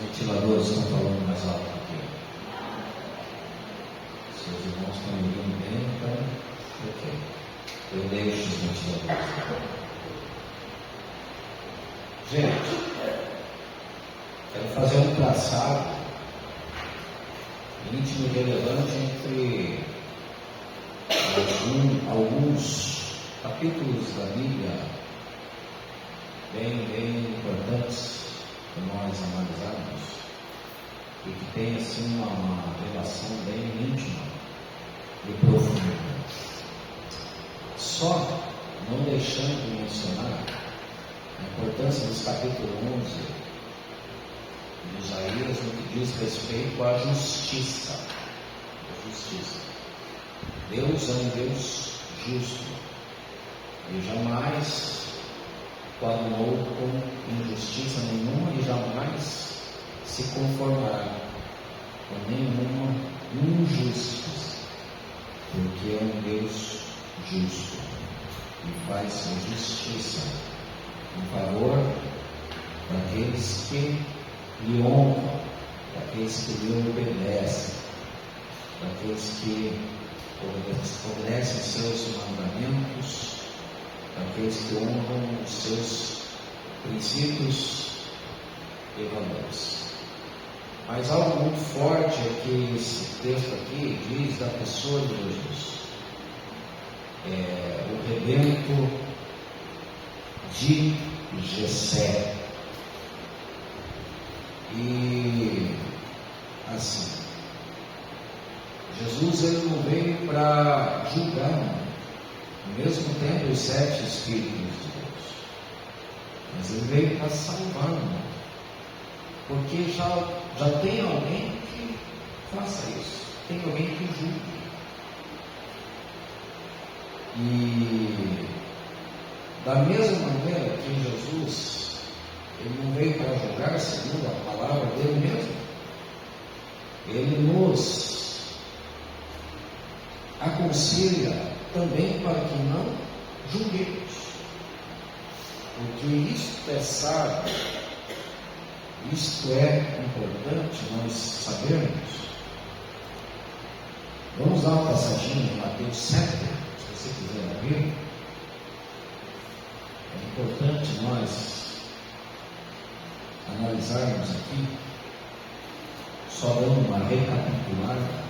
ventiladores estão falando mais alto aqui. Seus irmãos estão me ouvindo bem, então, ok. Eu deixo os ventiladores. Gente, quero fazer um traçado íntimo e relevante entre alguns capítulos da Bíblia bem importantes para nós analisarmos e que tem assim uma relação bem íntima e profunda. Só não deixando de mencionar a importância dos capítulo 11 de Isaías no que diz respeito à justiça. A justiça. Deus é um Deus justo e jamais coadunou com injustiça nenhuma e jamais se conformará com nenhuma injustiça, porque é um Deus justo e faz justiça em favor daqueles que lhe honram, daqueles que lhe obedecem, daqueles que obedecem seus mandamentos, daqueles que honram os seus princípios e valores. Mas algo muito forte é que esse texto aqui diz da pessoa de Jesus. O rebento de Jessé. E assim, Jesus ele não veio para julgar, mesmo tendo os 7 Espíritos de Deus, mas ele veio para salvar, porque já tem alguém que faça isso, tem alguém que julgue. E da mesma maneira que Jesus ele não veio para julgar segundo a palavra dele mesmo, ele nos aconselha também para que não julguemos, porque isto é sábio, isto é importante nós sabermos. Vamos dar uma passadinha em Mateus 7, se você quiser abrir. É importante nós analisarmos aqui, só dando uma recapitulada.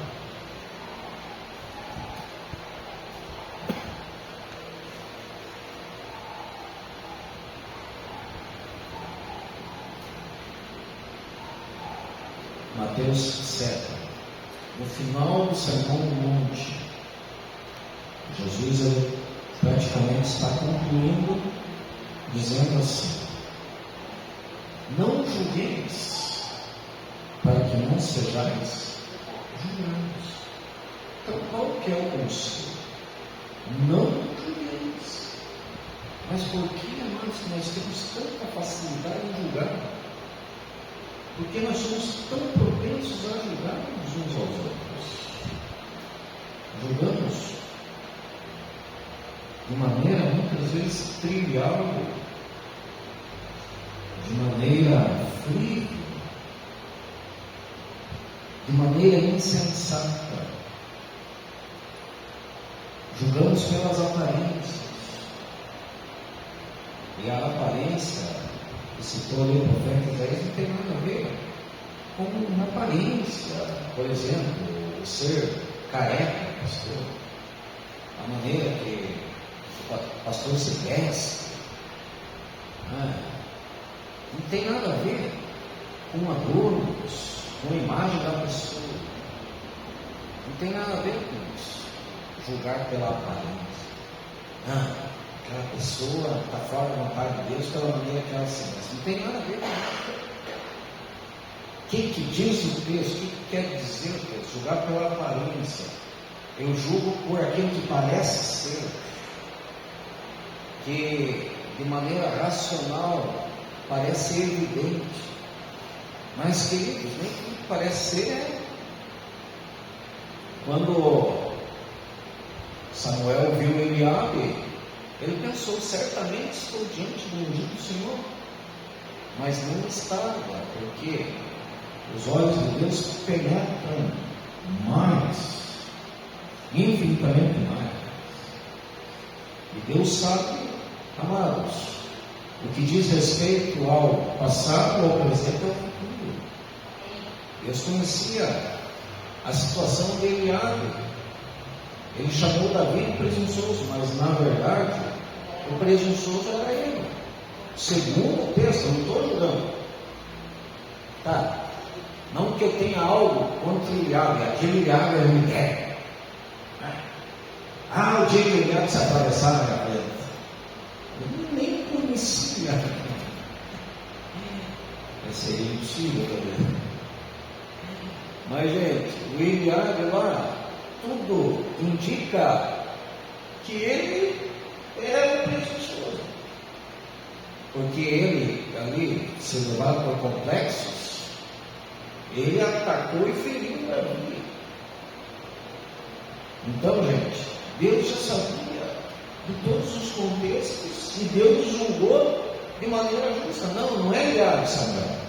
Mateus 7, no final do Sermão do Monte, Jesus praticamente está concluindo, dizendo assim: não julgueis, para que não sejais julgados. Então, qual que é o conselho? Não julgueis. Mas por que, amados, nós temos tanta facilidade em julgar? Porque nós somos tão propensos a julgarmos uns aos outros. Julgamos de maneira muitas vezes trivial, de maneira fria, de maneira insensata. Julgamos pelas aparências. E a aparência que citou ali o profeta Isaías não tem nada a ver com uma aparência. Por exemplo, o ser careca, pastor, a maneira que o pastor se veste, não tem nada a ver com adornos, com a imagem da pessoa. Não tem nada a ver com isso. Julgar pela aparência. Aquela pessoa está fora da vontade de Deus pela maneira que ela se veste. Não tem nada a ver com isso. O que diz o texto? O que quer dizer o texto? Julgar pela aparência. Eu julgo por aquilo que parece ser, que de maneira racional parece evidente, mas queridos, nem tudo que parece ser é. Quando Samuel viu Eliabe, ele pensou: certamente estou diante do ungido do Senhor, mas não estava, porque Os olhos de Deus penetram mais, infinitamente mais. E Deus sabe, amados, o que diz respeito ao passado, ao presente e ao futuro. Deus conhecia a situação de Eliabe. Ele chamou Davi de presunçoso, mas na verdade o presunçoso era ele. Segundo o texto, eu não estou julgando. Tá? Não que eu tenha algo contra Eliabe, aquele Eliabe é mulher. O dia que Eliabe se atravessar na minha frente, eu nem conhecia. Seria impossível também. Mas, gente, o Eliabe lá, tudo indica que ele era presunçoso. Porque ele, ali, se levado por complexos, ele atacou e feriu Davi. Então, gente, Deus já sabia de todos os contextos e Deus julgou de maneira justa. Não é Eliabe, Samuel.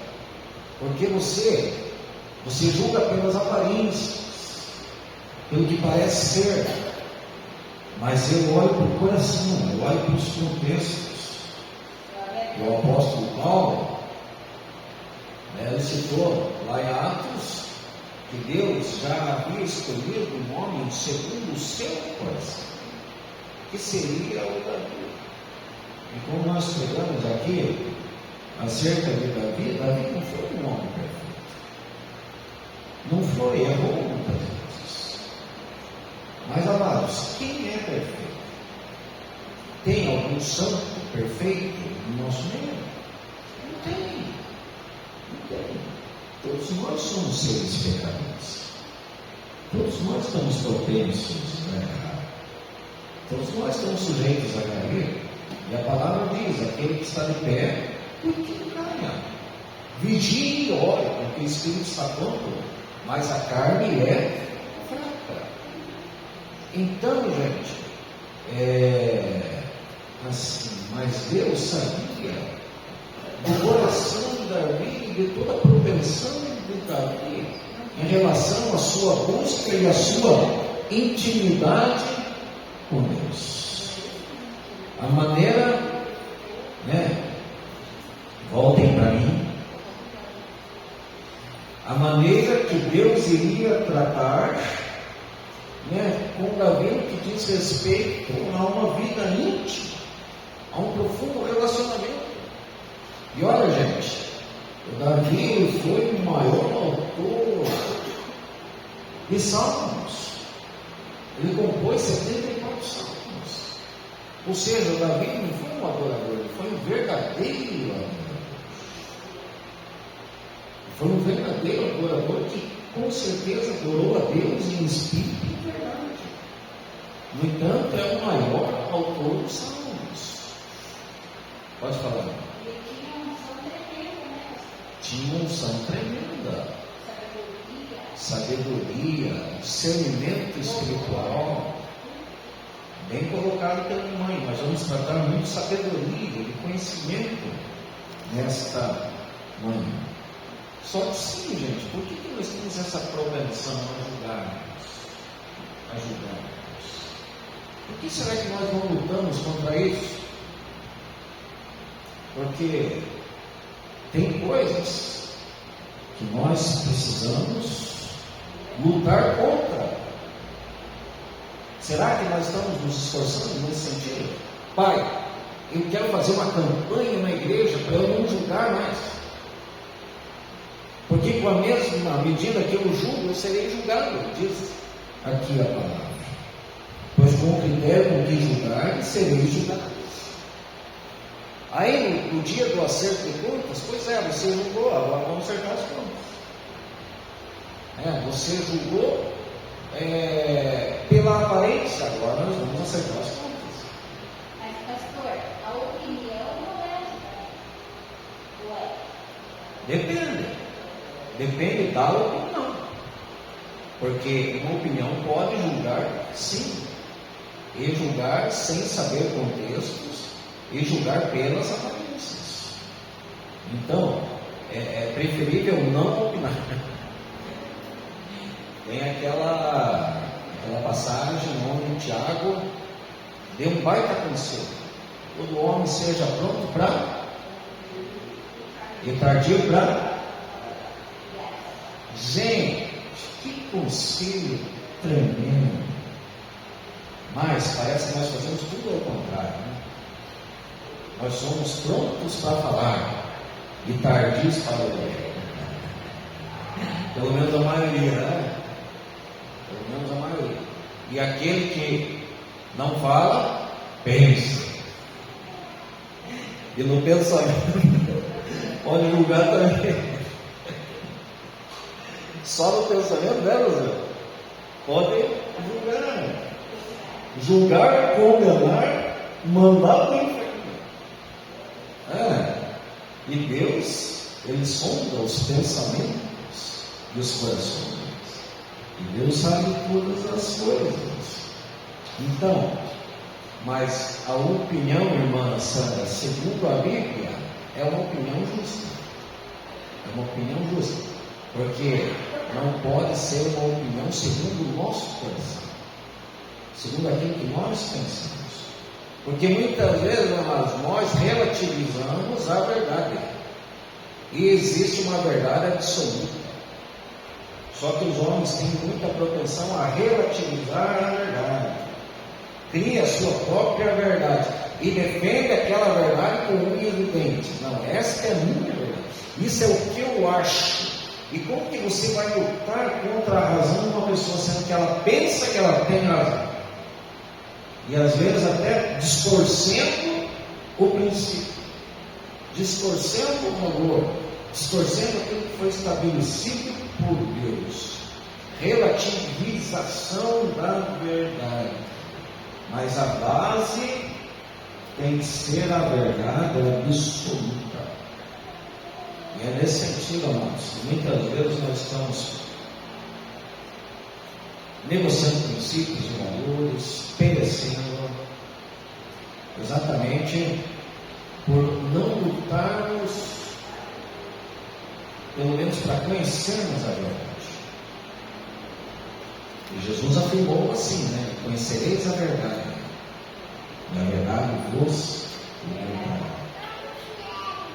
Porque você julga pelas aparências, pelo que parece ser, mas eu olho para o coração, eu olho para os contextos. O apóstolo Paulo, ele citou lá em Atos que Deus já havia escolhido um homem segundo o seu coração, que seria o Davi. E como nós pegamos aqui acerca de Davi, Davi não foi um homem perfeito. Não foi, errou muitas vezes. Mas, amados, quem é perfeito? Tem algum santo perfeito no nosso meio? Não tem. Não tem. Todos nós somos seres pecadores. Todos nós estamos propensos a errar. Todos nós estamos sujeitos a cair. E a palavra diz: aquele que está de pé, por que não caia? Vigie e ore, porque o Espírito está pronto, mas a carne é fraca. Então, gente, assim, mas Deus sabia do coração de Davi, de toda a propensão de Davi em relação à sua busca e à sua intimidade com Deus. A maneira, voltem para mim, a maneira que Deus iria tratar com Davi, que diz respeito a uma vida íntima, a um profundo relacionamento. E olha, gente, o Davi foi o maior autor de salmos. Ele compôs 74 salmos. Ou seja, o Davi não foi um adorador, ele foi um verdadeiro adorador. Foi um verdadeiro adorador que com certeza adorou a Deus em espírito e em verdade. No entanto, é o maior autor dos salmos. Pode falar. Ele tinha uma unção tremenda, né? Tinha uma unção tremenda. Sabedoria, discernimento espiritual. Bem colocado pela mãe. Nós vamos tratar muito de sabedoria, de conhecimento nesta manhã. Só que sim, gente, por que nós temos essa propensão a julgarmos? Por que será que nós não lutamos contra isso? Porque tem coisas que nós precisamos lutar contra. Será que nós estamos nos esforçando nesse sentido? Pai, eu quero fazer uma campanha na igreja para eu não julgar mais. Porque com a mesma medida que eu julgo, eu serei julgado, diz aqui a palavra. Pois com o critério com que julgar, serei julgado. Aí no dia do acerto de contas, pois é, você julgou, agora vamos acertar as contas. Você julgou pela aparência, agora nós vamos acertar as contas. Mas, pastor, a opinião não é julgar. Depende da opinião. Porque uma opinião pode julgar, sim, e julgar sem saber contextos, e julgar pelas aparências. Então, é preferível não opinar. Tem aquela passagem onde Tiago deu um baita conselho: todo homem seja pronto para e tardio para. Gente, que conselho tremendo. Mas parece que nós fazemos tudo ao contrário, né? Nós somos prontos para falar e tardios para ouvir. Pelo menos a maioria, né? Pelo menos a maioria. E aquele que não fala, pensa. E no pensamento pode julgar também. Só no pensamento dela, Zé, pode julgar. Julgar, condenar, mandar para o inferno. E Deus, Ele sonda os pensamentos e os corações. E Deus sabe todas as coisas. Então, mas a opinião, irmã Sandra, segundo a Bíblia, é uma opinião justa. É uma opinião justa. Porque não pode ser uma opinião segundo o nosso coração, segundo aquilo que nós pensamos. Porque muitas vezes, nós relativizamos a verdade. E existe uma verdade absoluta. Só que os homens têm muita propensão a relativizar a verdade. Cria a sua própria verdade. E defende aquela verdade com unhas e dentes. Não, esta é a minha verdade. Isso é o que eu acho. E como que você vai lutar contra a razão de uma pessoa, sendo que ela pensa que ela tem razão? E às vezes até distorcendo o princípio, distorcendo o valor, distorcendo aquilo que foi estabelecido por Deus. Relativização da verdade. Mas a base tem que ser a verdade absoluta. E é nesse sentido, amados, que muitas vezes nós estamos negociando princípios e valores, perecendo, exatamente por não lutarmos, pelo menos para conhecermos a verdade. E Jesus afirmou assim, né? Conhecereis a verdade, e a verdade vos libertará.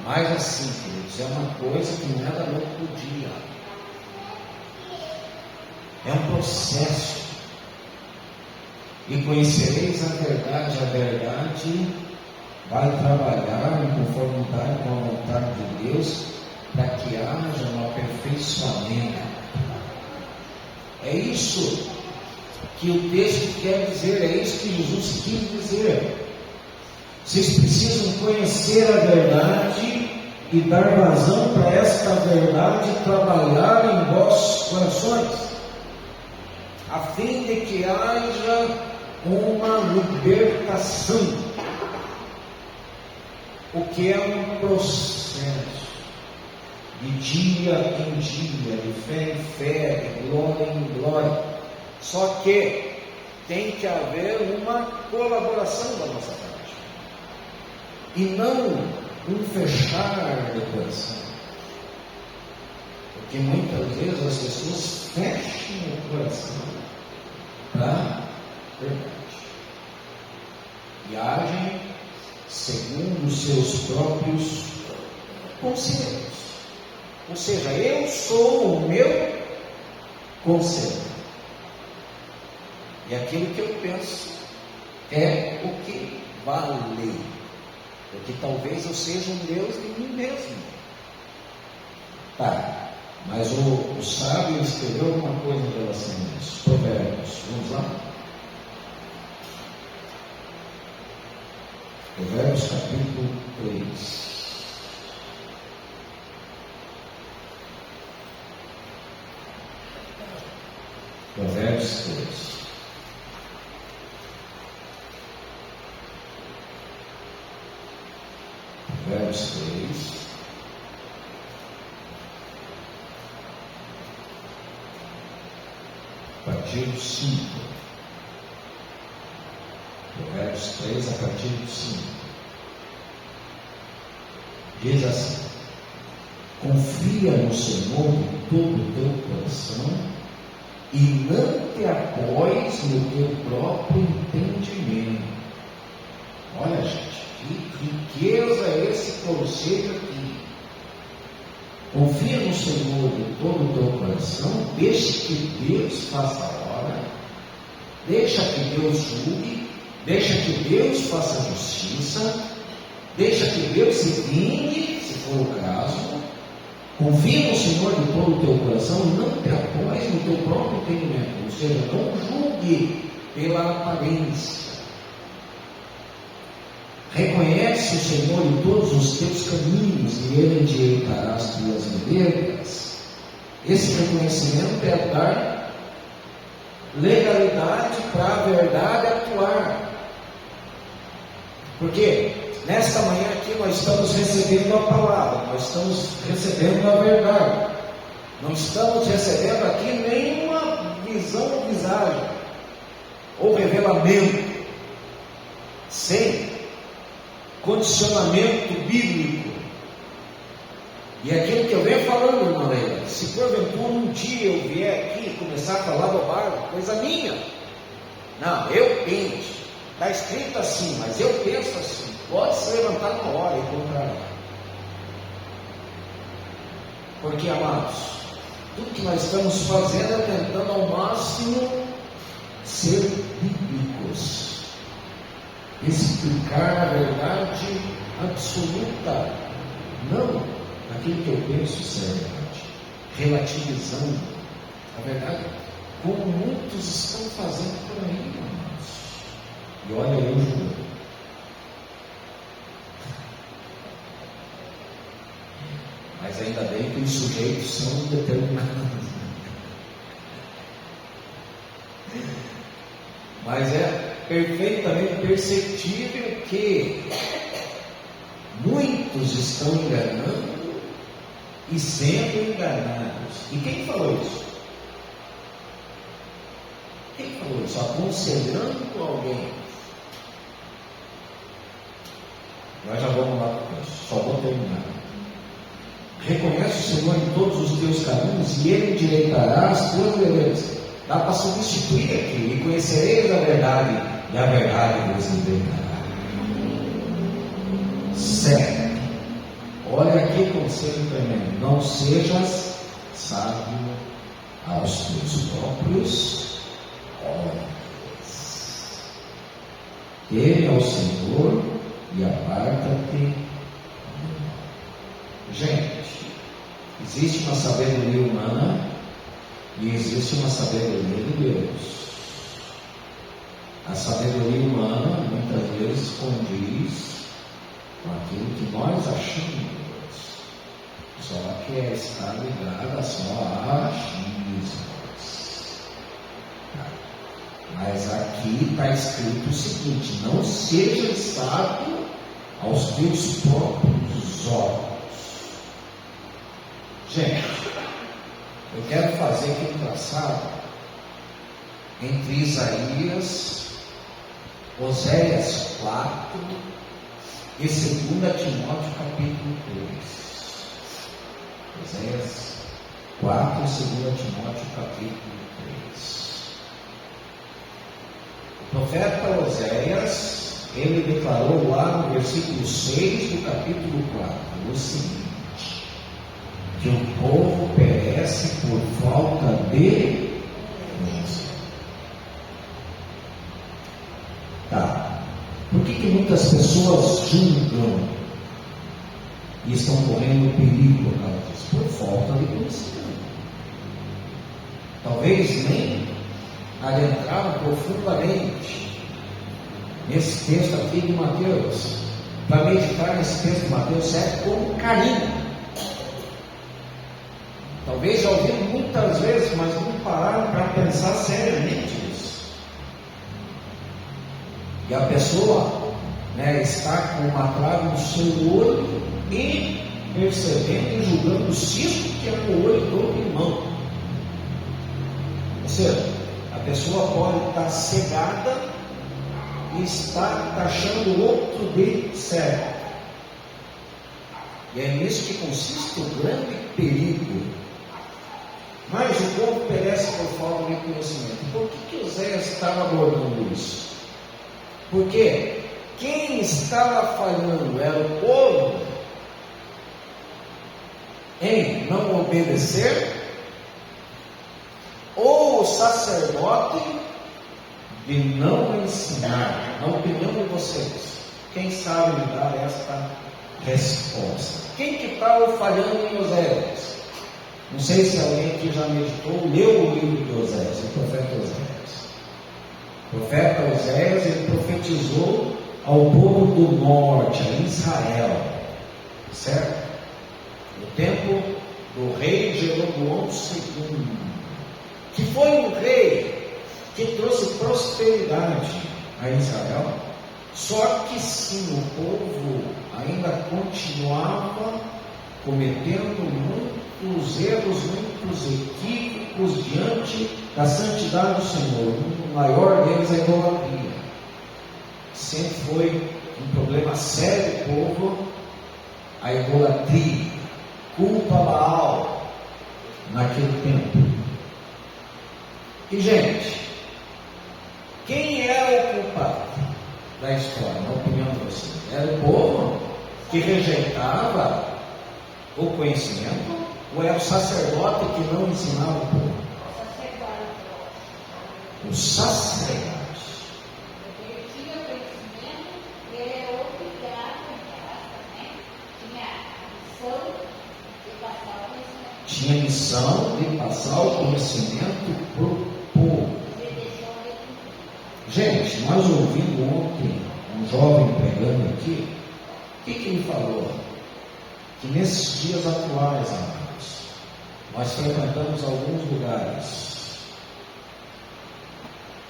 Mas assim, queridos, é uma coisa que não é da noite para o dia. É um processo. E conhecereis a verdade vai trabalhar em conformidade com a vontade de Deus, para que haja um aperfeiçoamento. É isso que o texto quer dizer, é isso que Jesus quis dizer. Vocês precisam conhecer a verdade e dar vazão para esta verdade trabalhar em vossos corações, a fim de que haja uma libertação, o que é um processo de dia em dia, de fé em fé, de glória em glória. Só que tem que haver uma colaboração da nossa parte. E não um fechar do coração. Porque muitas vezes as pessoas fecham o coração para a verdade. E agem segundo os seus próprios conselhos. Ou seja, eu sou o meu conselho. E aquilo que eu penso é o que vale. Porque talvez eu seja um Deus de mim mesmo. Tá, mas o sábio escreveu alguma coisa em relação a isso. Provérbios, vamos lá? Provérbios capítulo 3. Provérbios 3. Provérbios 3. A partir do 5. Provérbios 3, a partir do 5. Diz assim: confia no Senhor de todo o não te apoies no teu próprio entendimento. Olha, gente, que riqueza é esse conselho aqui. Confia no Senhor de todo o teu coração, deixa que Deus faça a obra, deixa que Deus julgue, deixa que Deus faça justiça, deixa que Deus se vingue, se for o caso. Confia no Senhor de todo o teu coração e não te apoies no teu próprio entendimento, ou seja, não julgue pela aparência. Reconhece o Senhor em todos os teus caminhos e Ele endireitará as tuas veredas. Esse reconhecimento é dar legalidade para a verdade atuar. Porque nesta manhã aqui nós estamos recebendo a palavra, nós estamos recebendo a verdade. Não estamos recebendo aqui nenhuma visão ou visagem, ou revelamento, sem condicionamento bíblico. E aquilo que eu venho falando, irmã Leila, se porventura um dia eu vier aqui e começar a falar bobagem, coisa minha. Não, eu penso, está escrito assim, mas eu penso assim. Pode se levantar na hora e contrariar. Porque, amados, tudo que nós estamos fazendo é tentando ao máximo ser bíblicos, explicar a verdade absoluta, não aquilo que eu penso ser verdade, relativizando a verdade, como muitos estão fazendo por aí, amados. E olha eu julgando. Mas ainda bem que os sujeitos são determinados. Mas é perfeitamente perceptível que muitos estão enganando e sendo enganados. E quem falou isso? Quem falou isso? Aconselhando alguém. Nós já vamos lá para o texto, só vou terminar. Reconhece o Senhor em todos os teus caminhos e Ele endireitará as tuas veredas. Dá para substituir aqui. E conhecereis a verdade, e a verdade vos libertará. Certo. Olha aqui o conselho tremendo. Não sejas sábio aos teus próprios olhos. Teme ao Senhor e aparta-te. Gente, existe uma sabedoria humana e existe uma sabedoria de Deus. A sabedoria humana muitas vezes condiz com aquilo que nós achamos, só que está ligada só a achismos. Mas aqui está escrito o seguinte: não seja sábio aos teus próprios olhos. Gente, eu quero fazer aqui um traçado entre Isaías, Oséias 4 e 2 Timóteo capítulo 3. Oséias 4 e 2 Timóteo capítulo 3. O profeta Oséias, ele declarou lá no versículo 6 do capítulo 4 o seguinte: que o povo perece por falta de conhecimento. Tá. Por que muitas pessoas julgam e estão correndo perigo por causa disso? Por falta de conhecimento. Talvez nem adentraram profundamente nesse texto aqui de Mateus. Para meditar nesse texto de Mateus serve com carinho. Talvez já ouviram muitas vezes, mas não pararam para pensar seriamente nisso. E a pessoa está com uma trave no seu olho e percebendo e julgando o cisco que é no olho do irmão. Ou seja, a pessoa pode estar cegada e estar taxando o outro de cego. E é nisso que consiste o grande perigo. Mas o povo perece por falta de conhecimento. Por que Oséias estava abordando isso? Porque quem estava falhando era o povo em não obedecer, ou o sacerdote de não ensinar. Na opinião de vocês, quem sabe me dar esta resposta? Quem que estava falhando em Oséias? Não sei se alguém aqui já meditou, leu o livro de Oséias, o profeta Oséias. O profeta Oséias, ele profetizou ao povo do norte, a Israel, certo? No tempo do rei Jeroboão II, que foi um rei que trouxe prosperidade a Israel, só que sim, o povo ainda continuava cometendo muitos erros, muitos equívocos diante da santidade do Senhor. O maior deles é a idolatria. Sempre foi um problema sério do povo, a idolatria, culpa Baal naquele tempo. E gente, quem era o culpado da história, na opinião de vocês? Era o povo que rejeitava o conhecimento, ou era o sacerdote que não ensinava o povo? O sacerdote. Ele tinha conhecimento, ele era obrigado, tinha missão de passar o conhecimento Tinha missão de passar o conhecimento para o povo. Gente, nós ouvimos ontem um jovem pregando aqui, o que ele falou? Que nesses dias atuais, amados, nós frequentamos alguns lugares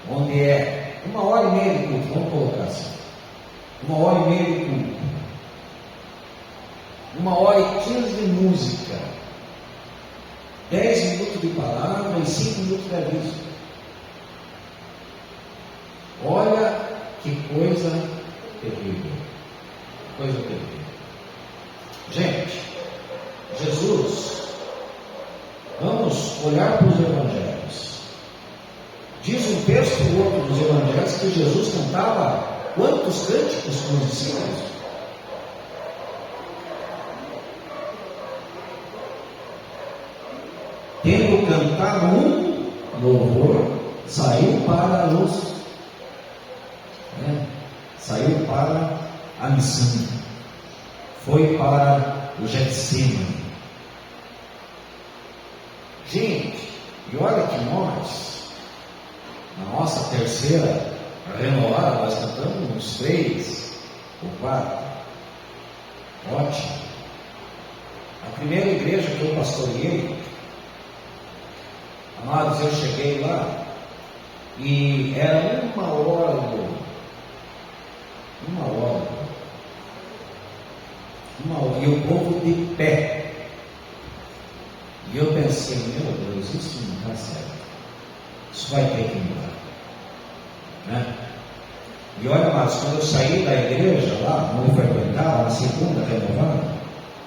onde é 1h30 de culto, vamos colocar assim, 1h30 de culto, 1h15 de música, 10 minutos de palavra e 5 minutos de aviso. Olha que coisa terrível. Coisa terrível. Gente, Jesus, vamos olhar para os evangelhos. Diz um texto ou outro dos evangelhos que Jesus cantava quantos cânticos com os discípulos? Tendo cantado um louvor, saiu para a missão, foi para o Getsemane. Gente, e olha que nós, na nossa terceira renovada, nós cantamos uns 3 ou 4. Ótimo. A primeira igreja que eu pastoreei, amados, eu cheguei lá e era 1h, e o povo de pé. E eu pensei, meu Deus, isso não está certo, isso vai ter que mudar, né? E olha, mas quando eu saí da igreja lá, onde eu frequentava, na segunda renovada,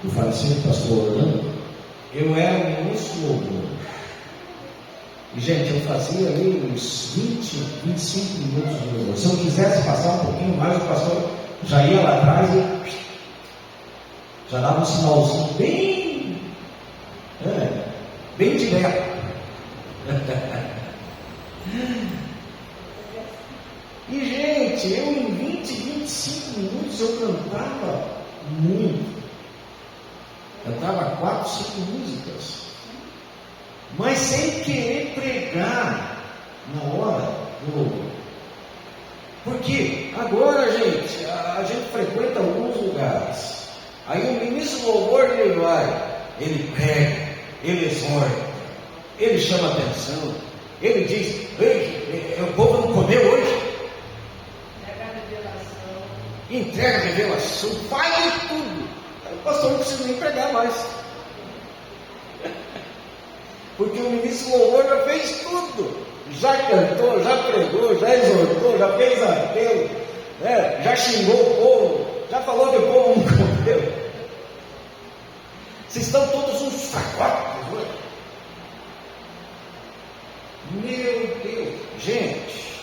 do falecido pastor Orlando, eu era ministro do louvor. E gente, eu fazia ali uns 20, 25 minutos de louvor. Se eu quisesse passar um pouquinho mais, o pastor já ia lá atrás e já dava um sinalzinho bem direto. E gente, eu em 20, 25 minutos eu cantava muito. Cantava 4, 5 músicas. Mas sem querer pregar na hora do louvor. Porque agora, gente, a gente frequenta alguns lugares. Aí o ministro do louvor, ele vai, ele prega, ele exorta, ele chama atenção, ele diz, o povo não comeu hoje. Entrega a revelação, faz tudo. O pastor não precisa nem pregar mais. Porque o ministro do louvor já fez tudo. Já cantou, já pregou, já exortou, já fez apelo, né? Já xingou o povo, já falou que o povo não comeu. Vocês estão todos uns fracotes hoje. Meu Deus! Gente,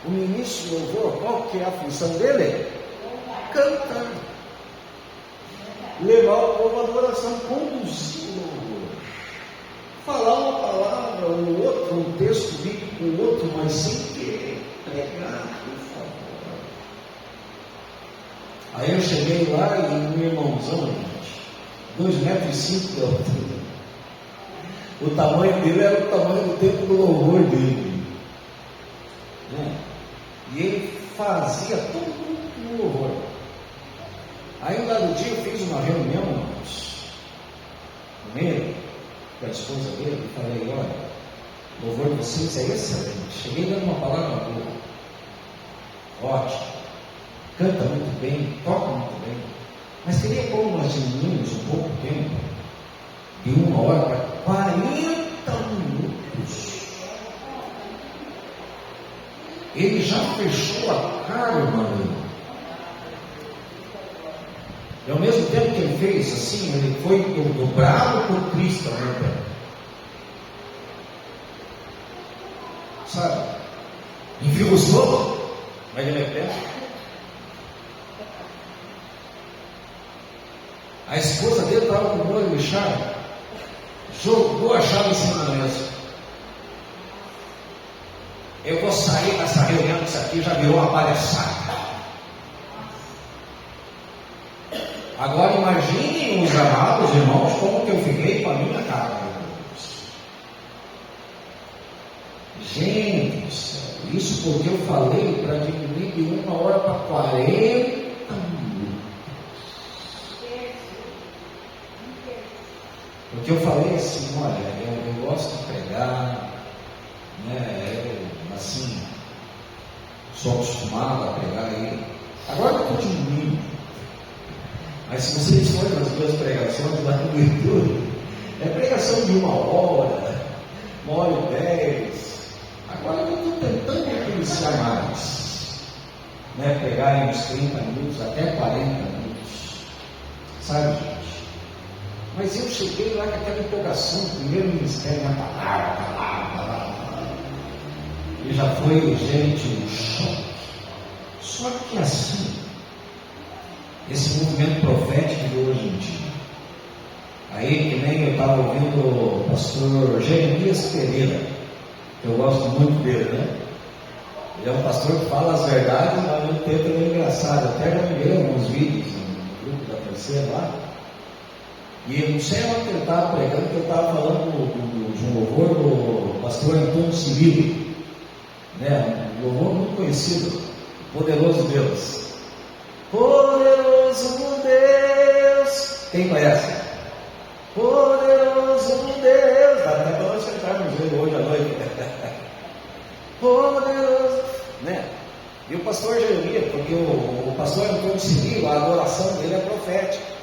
o ministro do louvor, qual que é a função dele? Cantar. Levar o povo à adoração, conduzir o louvor. Falar uma palavra, um outro, um texto bíblico, um outro, mas sem querer pregar, por favor. Aí eu cheguei lá e um irmãozão, gente, 2,5 metros de altura. O tamanho dele era o tamanho do tempo do louvor dele, né? E ele fazia tudo no louvor. Aí um dado dia eu fiz uma reunião, irmãos, com ele, com a esposa dele, e falei: olha, o louvor de vocês é excelente. Cheguei dando uma palavra boa, ótimo, canta muito bem, toca muito bem, mas queria pôr nós diminuímos um pouco o tempo, de 1 hora para 40 minutos. Ele já fechou a cara, irmão. E ao mesmo tempo que ele fez assim, ele foi dobrado por Cristo, né? Sabe? Enviosou, mas ele é pé. A esposa dele estava com o olho lixado, jogou a chave em cima da mesa. Eu vou sair dessa reunião, isso aqui já virou uma palhaçada. Agora imaginem os amados irmãos, como que eu fiquei com a minha cara. Gente do céu, isso porque eu falei para diminuir de 1 hora para 40 minutos. Porque eu falei assim: olha, eu gosto de pregar, né? Eu, assim, sou acostumado a pregar aí. Agora eu estou diminuindo. Mas se vocês forem nas duas pregações lá no YouTube, é pregação de 1 hora, 1h10. Agora eu estou tentando policiar mais, né? Pegar em uns 30 minutos, até 40 minutos, sabe, gente? Mas eu cheguei lá com aquela empolgação, primeiro ministério, na palavra, e já foi, gente, um choque. Só que assim, esse movimento profético de hoje em dia, aí que nem eu estava ouvindo o pastor Jeremias Pereira, que eu gosto muito dele, né? Ele é um pastor que fala as verdades, mas ao mesmo tempo ele é engraçado. Até já me veio alguns vídeos no grupo da terceira lá, e eu não sei onde ele estava pregando, que eu estava falando de um louvor do pastor Antônio Cirilo, né? Um louvor muito conhecido, Poderoso Deus. Poderoso Deus, quem conhece? Poderoso Deus, dá até para nós cantarmos ele hoje à noite. Poderoso, né? E o pastor Jeremias, porque o pastor Antônio Cirilo, a adoração dele é profética.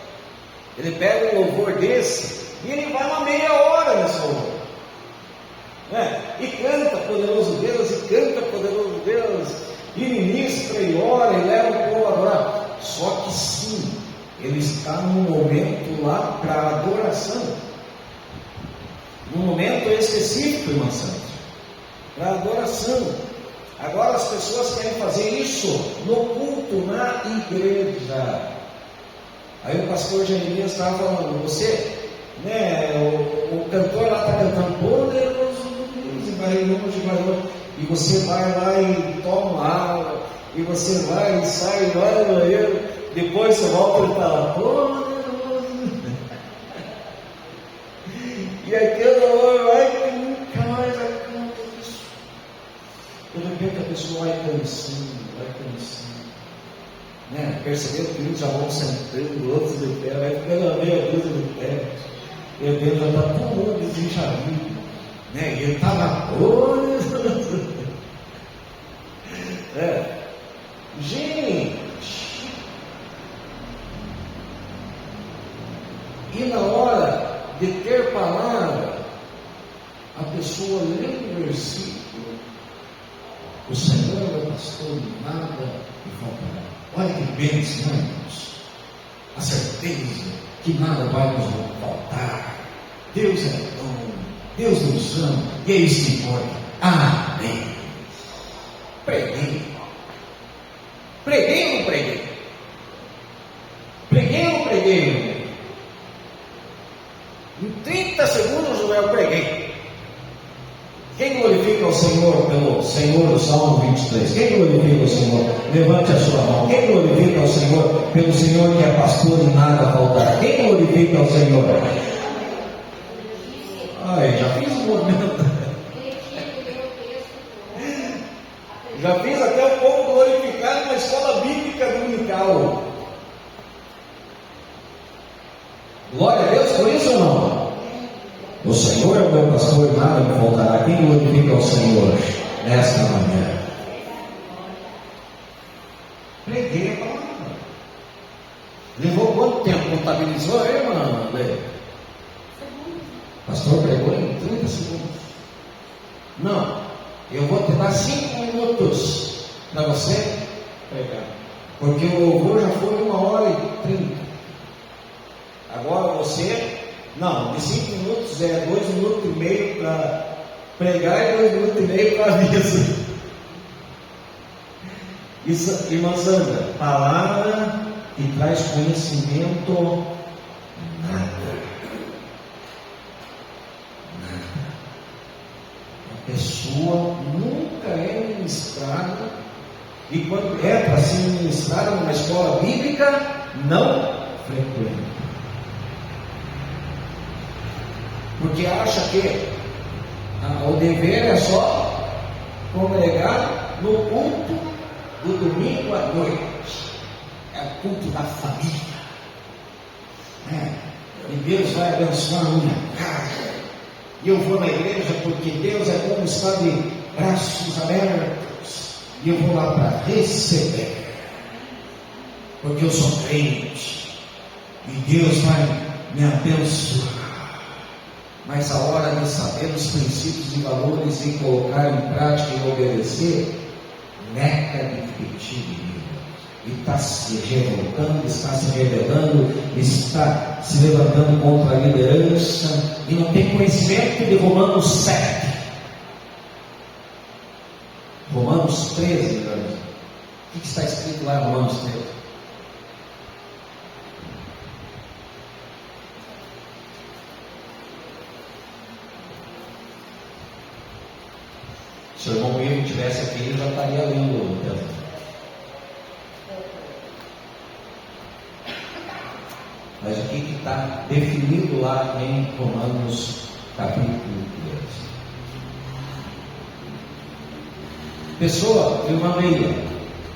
Ele pega um louvor desse e ele vai uma meia hora nesse louvor, né? E canta Poderoso Deus, e canta Poderoso Deus, e ministra, e ora, e leva o povo a adorar. Só que sim, ele está num momento lá para adoração, num momento específico, irmã Santos, para adoração. Agora as pessoas querem fazer isso no culto, na igreja. Aí o pastor Jeremias estava falando: você, né, o cantor lá está cantando Poderoso Deus, e vai longe, vai longe, e você vai lá e toma água, e você vai e sai, vai no banheiro, depois você volta e fala Poderoso. E aquele homem vai que nunca mais acaba isso. De repente a pessoa vai cansando, né? Percebeu que uns já vão sentando, outros de pé, vai ficando a meia dúzia de pé. Meu Deus, já está todo mundo desenchavido, né? E ele está na Poderoso. Gente, e na hora de ter palavra, a pessoa lê o versículo: o Senhor é o pastor, e nada me faltará. Olha que bênção, irmãos, a certeza que nada vai nos faltar. Deus é bom, Deus nos ama, e é isso que importa. Amém. Preguei. Preguei ou não preguei? Preguei ou não preguei? Em 30 segundos eu preguei. Quem glorifica o Senhor pelo Senhor do Salmo 23? Quem glorifica o Senhor? Levante a sua mão. Quem glorifica o Senhor pelo Senhor que é pastor e nada faltará? Quem glorifica o Senhor? Ai, já fiz um movimento. Já fiz até um pouco glorificado numa escola bíblica dominical. Glória a Deus por isso ou não? O Senhor é o meu pastor e nada me faltará. Quem glorifica o Senhor nesta manhã? Preguei a palavra. Levou quanto tempo? Contabilizou aí, irmã? Pastor pregou em 30 segundos. Não, eu vou te dar 5 minutos para você pregar. Porque o louvor já foi 1h30. Agora você, não, de 5 minutos é 2 minutos e meio para pregar e 2 minutos e meio para aviso. Isso, irmã Sandra, palavra que traz conhecimento, nada. A pessoa nunca é ministrada, e quando é para ser ministrada numa escola bíblica, não frequenta. Porque acha que o dever é só congregar no culto do domingo à noite. É o culto da família. E Deus vai abençoar a minha casa. E eu vou na igreja porque Deus é como está de braços abertos. E eu vou lá para receber. Porque eu sou crente. E Deus vai me abençoar. Mas a hora de saber os princípios e valores e colocar em prática e obedecer, neca de repetir. E está se revoltando, está se rebelando, está se levantando contra a liderança e não tem conhecimento de Romanos 7. Romanos 13, o que está escrito lá em Romanos 13? Se o irmão Ivo estivesse aqui, ele já estaria lendo o texto. Mas o que está definido lá em Romanos capítulo 13? Pessoa, irmã Meia,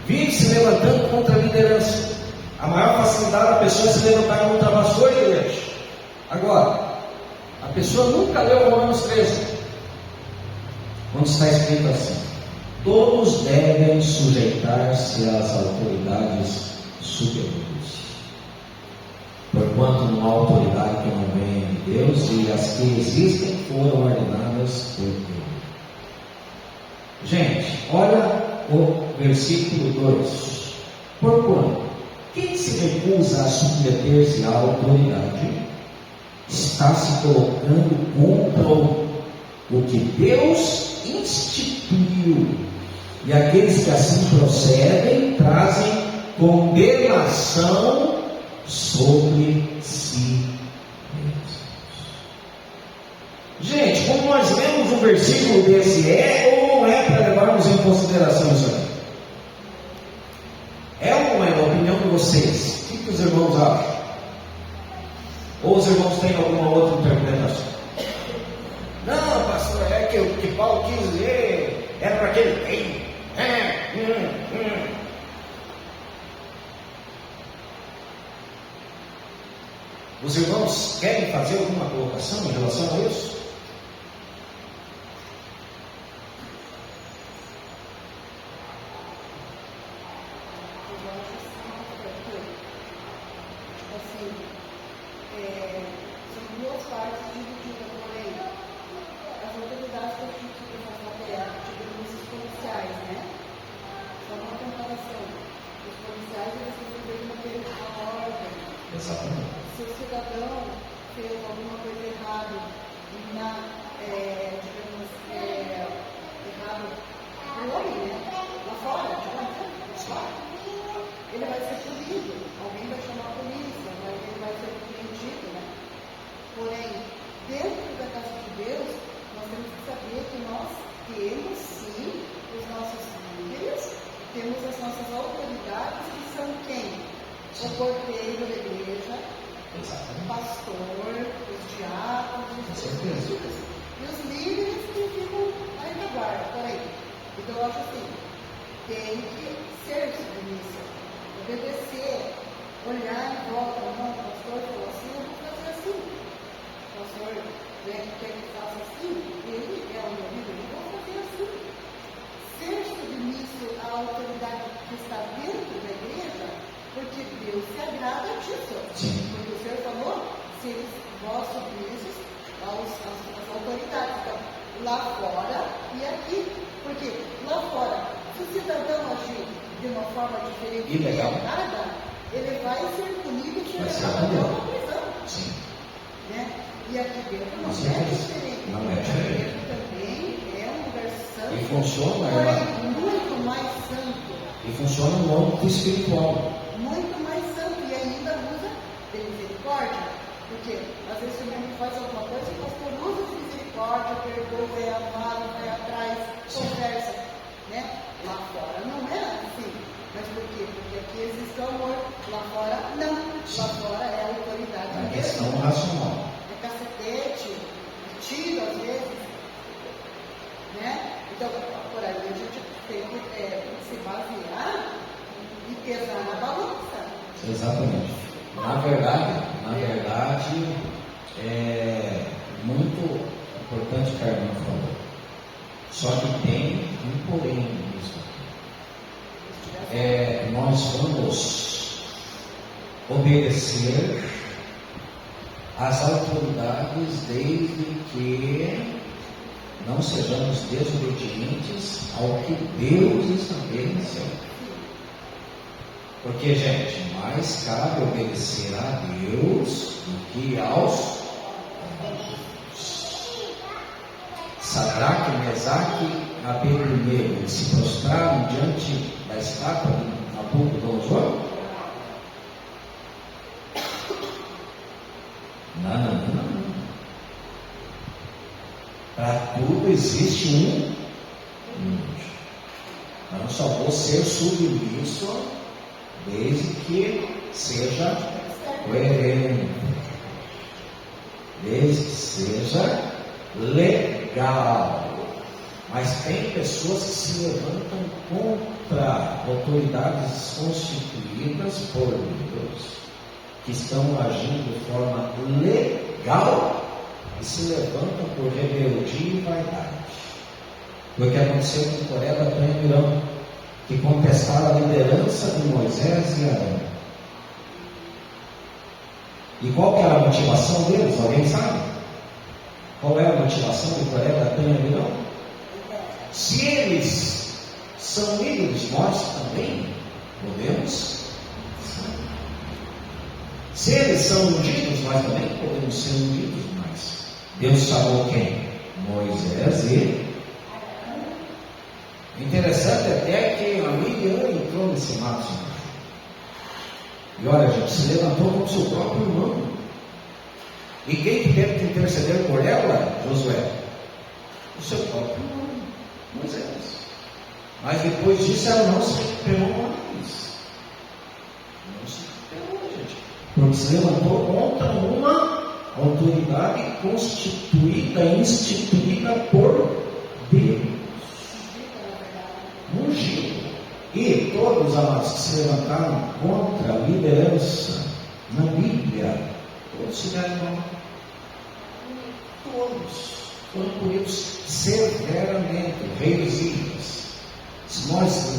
vive se levantando contra a liderança. A maior facilidade da pessoa é se levantar contra a pastor e igreja. Agora, a pessoa nunca leu Romanos 13. Onde está escrito assim: todos devem sujeitar-se às autoridades superiores, porquanto não há autoridade que não venha de Deus, e as que existem foram ordenadas por Deus. Gente, olha o versículo 2. Porquanto quem se recusa a submeter-se à autoridade está se colocando contra o que Deus instituiu, e aqueles que assim procedem trazem condenação sobre si mesmos. Gente, como nós lemos um versículo desse, é ou não é para levarmos em consideração isso aqui? É ou não é, na opinião de vocês? O que os irmãos acham? Ou os irmãos têm alguma outra interpretação? Não, pastor, é que o que Paulo quis dizer era para aquele tempo. Os irmãos querem fazer alguma colocação em relação a isso? São duas partes divididas, porém, as autoridades que a gente tem na matéria, digamos, os policiais, né? Só uma comparação. Os policiais, eles têm que ter uma ordem. Exatamente. Se o cidadão fez alguma coisa errada, digamos, o porteiro da igreja, o Exatamente. pastor, os diáconos, Com os certeza. presbíteros e os líderes que ficam na retaguarda, por aí. Então eu acho assim, tem que ser submissa, obedecer, olhar em volta, não, o pastor falou assim, eu vou fazer assim. O pastor quer que faça assim, ele é o meu líder, eu vou fazer assim. Ser submisso à autoridade que está dentro da igreja, porque Deus se agrada disso. Sim. Porque o Senhor falou, se vós submissos às autoridades. Então, lá fora e aqui. Porque lá fora, se o cidadão agir de uma forma diferente Ilegal, e errada, ele vai ser punido e ser vai ser levado até punido. uma prisão. Sim. Né? E aqui dentro não Sim, é diferente. não é Aqui diferente. dentro também é um lugar santo. E funciona, Porém, muito mais santo. e funciona no âmbito espiritual. Muito mais santo. E ainda usa de misericórdia. Porque às vezes o membro faz alguma coisa e o pastor usa de misericórdia, perdoa, vai amado, vai atrás, conversa. Né? Lá fora não é assim. Mas por quê? Porque aqui existe o amor. Lá fora não. Lá fora é a autoridade A mesmo. questão racional. É cacetete, tiro às vezes, né? Então, por aí a gente tem que se basear e pesar na balança. Exatamente. Na verdade, é muito importante o que a irmã falou. Só que tem um porém nisso. Nós vamos obedecer às autoridades desde que não sejamos desobedientes ao que Deus estabeleceu. Porque, gente, mais cabe obedecer a Deus do que aos Sadraque, Mesaque e Abednego. Eles se prostraram diante da estátua de Nabucodonosor? Não. Para tudo existe um limite. Não só vou ser submisso desde que seja coerente, desde que seja legal. Mas tem pessoas que se levantam contra autoridades constituídas por Deus, que estão agindo de forma legal e se levantam por rebeldia e vaidade. Foi o que aconteceu com Coré, Datã e Mirão, que contestaram a liderança de Moisés e Arão. E qual que era a motivação deles? Alguém sabe? Qual é a motivação de Coré, Datã e Mirão? Se eles são ídolos, nós também podemos. Se eles são ungidos, nós também podemos ser ungidos. Mas Deus chamou quem? Moisés e interessante até que a Miriam entrou nesse mato. E olha, gente, se levantou com o seu próprio irmão. E quem que teve que interceder por ela, Josué? O seu próprio irmão, Moisés. Mas depois disso ela não se recuperou mais. Não se recuperou, gente. Porque se levantou contra uma autoridade constituída, instituída por Deus. Ungido. E todos, amados, que se levantaram contra a liderança na Bíblia, todos se deram mal. Todos foram punidos severamente, rei Uzias. Se nós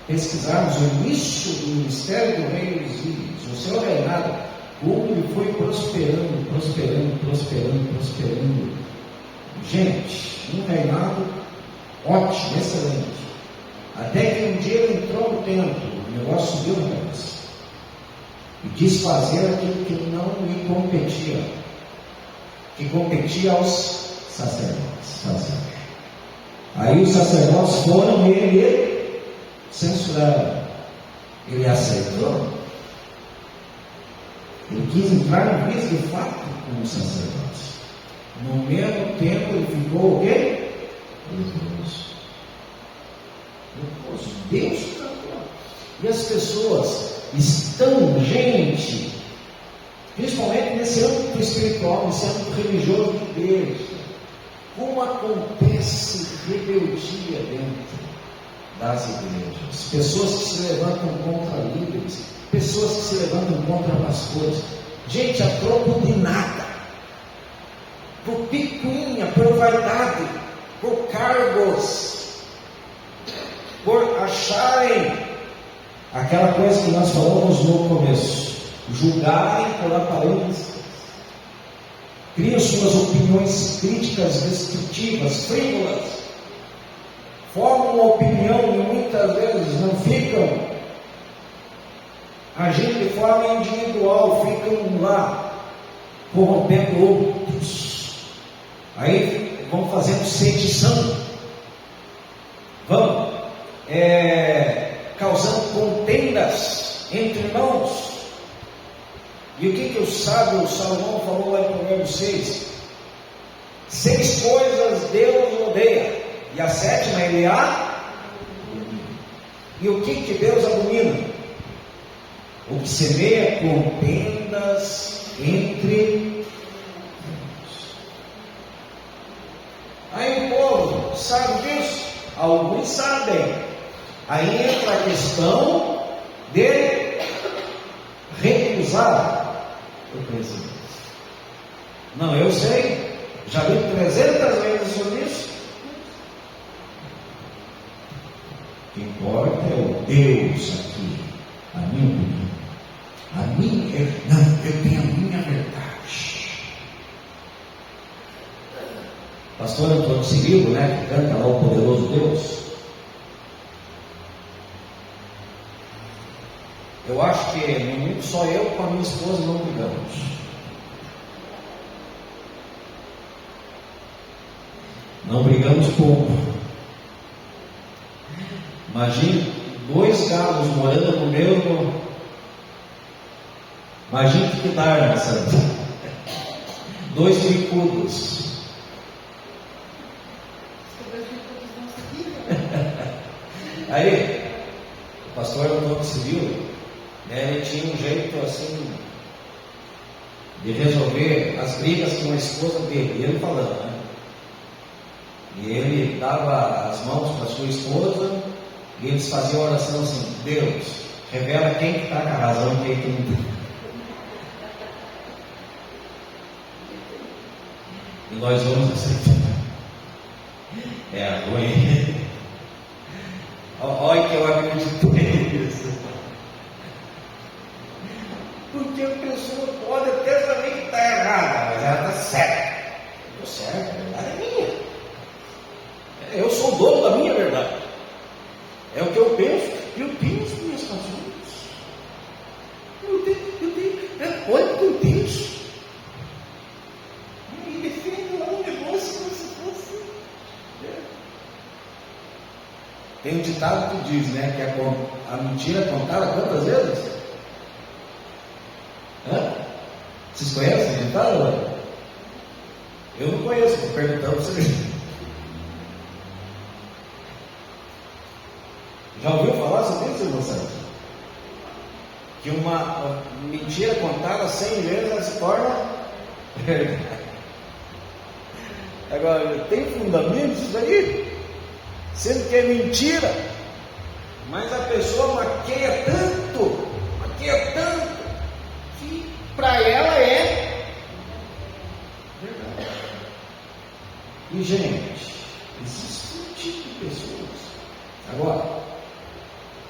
pesquisarmos o início do ministério do rei Uzias, o seu reinado, como ele foi prosperando. Gente, um reinado ótimo, excelente. Até que um dia ele entrou no templo, o negócio subiu na cabeça. E quis fazer aquilo que não lhe competia, que competia aos sacerdotes. Aí os sacerdotes foram e ele censuraram. Ele aceitou. Ele quis entrar no vice de fato com os sacerdotes. No mesmo tempo ele ficou o quê? Deus tratou. E as pessoas Então, gente, principalmente nesse âmbito espiritual, nesse âmbito religioso de Deus, como acontece rebeldia dentro das igrejas, pessoas que se levantam contra líderes, pessoas que se levantam contra pastores, gente, a troco de nada, por picuinha, por vaidade, por cargos, por acharem aquela coisa que nós falamos no começo, julgarem por aparências, criam suas opiniões críticas, destrutivas, frívolas, formam uma opinião e muitas vezes não ficam agindo de forma individual, ficam lá corrompendo outros. Aí vão fazendo sedição, vão causando contendas entre irmãos. E o que o sábio Salomão falou lá em Provérbios 6? 6 coisas Deus odeia, e a 7ª ele abomina. E o que Deus abomina? O que semeia contendas entre irmãos. Aí o povo sabe disso? Alguns sabem. Aí entra a questão de recusar o presidente. Não, eu sei, já li 300 vezes sobre isso. O que importa é o Deus aqui, a minha opinião. Eu tenho a minha verdade. Pastor Antônio Cirilo, né, que canta lá o Poderoso Deus. Eu acho que no momento só eu com a minha esposa não brigamos. Não brigamos pouco. Imagine 2 galos morando no mesmo. Imagine que dá nessa. 2 bicudos. Aí, o pastor Antônio Civil, ele tinha um jeito assim de resolver as brigas com a esposa dele, e ele falando, né? E ele dava as mãos para sua esposa e eles faziam a oração assim: Deus, revela quem que está com a razão e quem que não tem. E nós vamos aceitar. É ruim. Olha que eu acredito nisso. Porque a pessoa pode até saber que está errada, mas ela está certa. Eu estou certo, a verdade é minha. Eu sou o dono da minha verdade. É o que eu penso, e eu tenho as minhas razões. Olha que eu penso. E defendo lá um negócio como se fosse. Tem um ditado que diz, né, que a mentira é contada quantas vezes? Vocês conhecem esse ditado? Eu não conheço, estou perguntando para vocês. Já ouviu falar sobre isso, irmão? Que uma mentira contada 100 vezes ela se torna verdade. Agora, tem fundamento isso aí? Sendo que é mentira, mas a pessoa maqueia tanto, que para ela é verdade. E gente, existe um tipo de pessoas. Agora,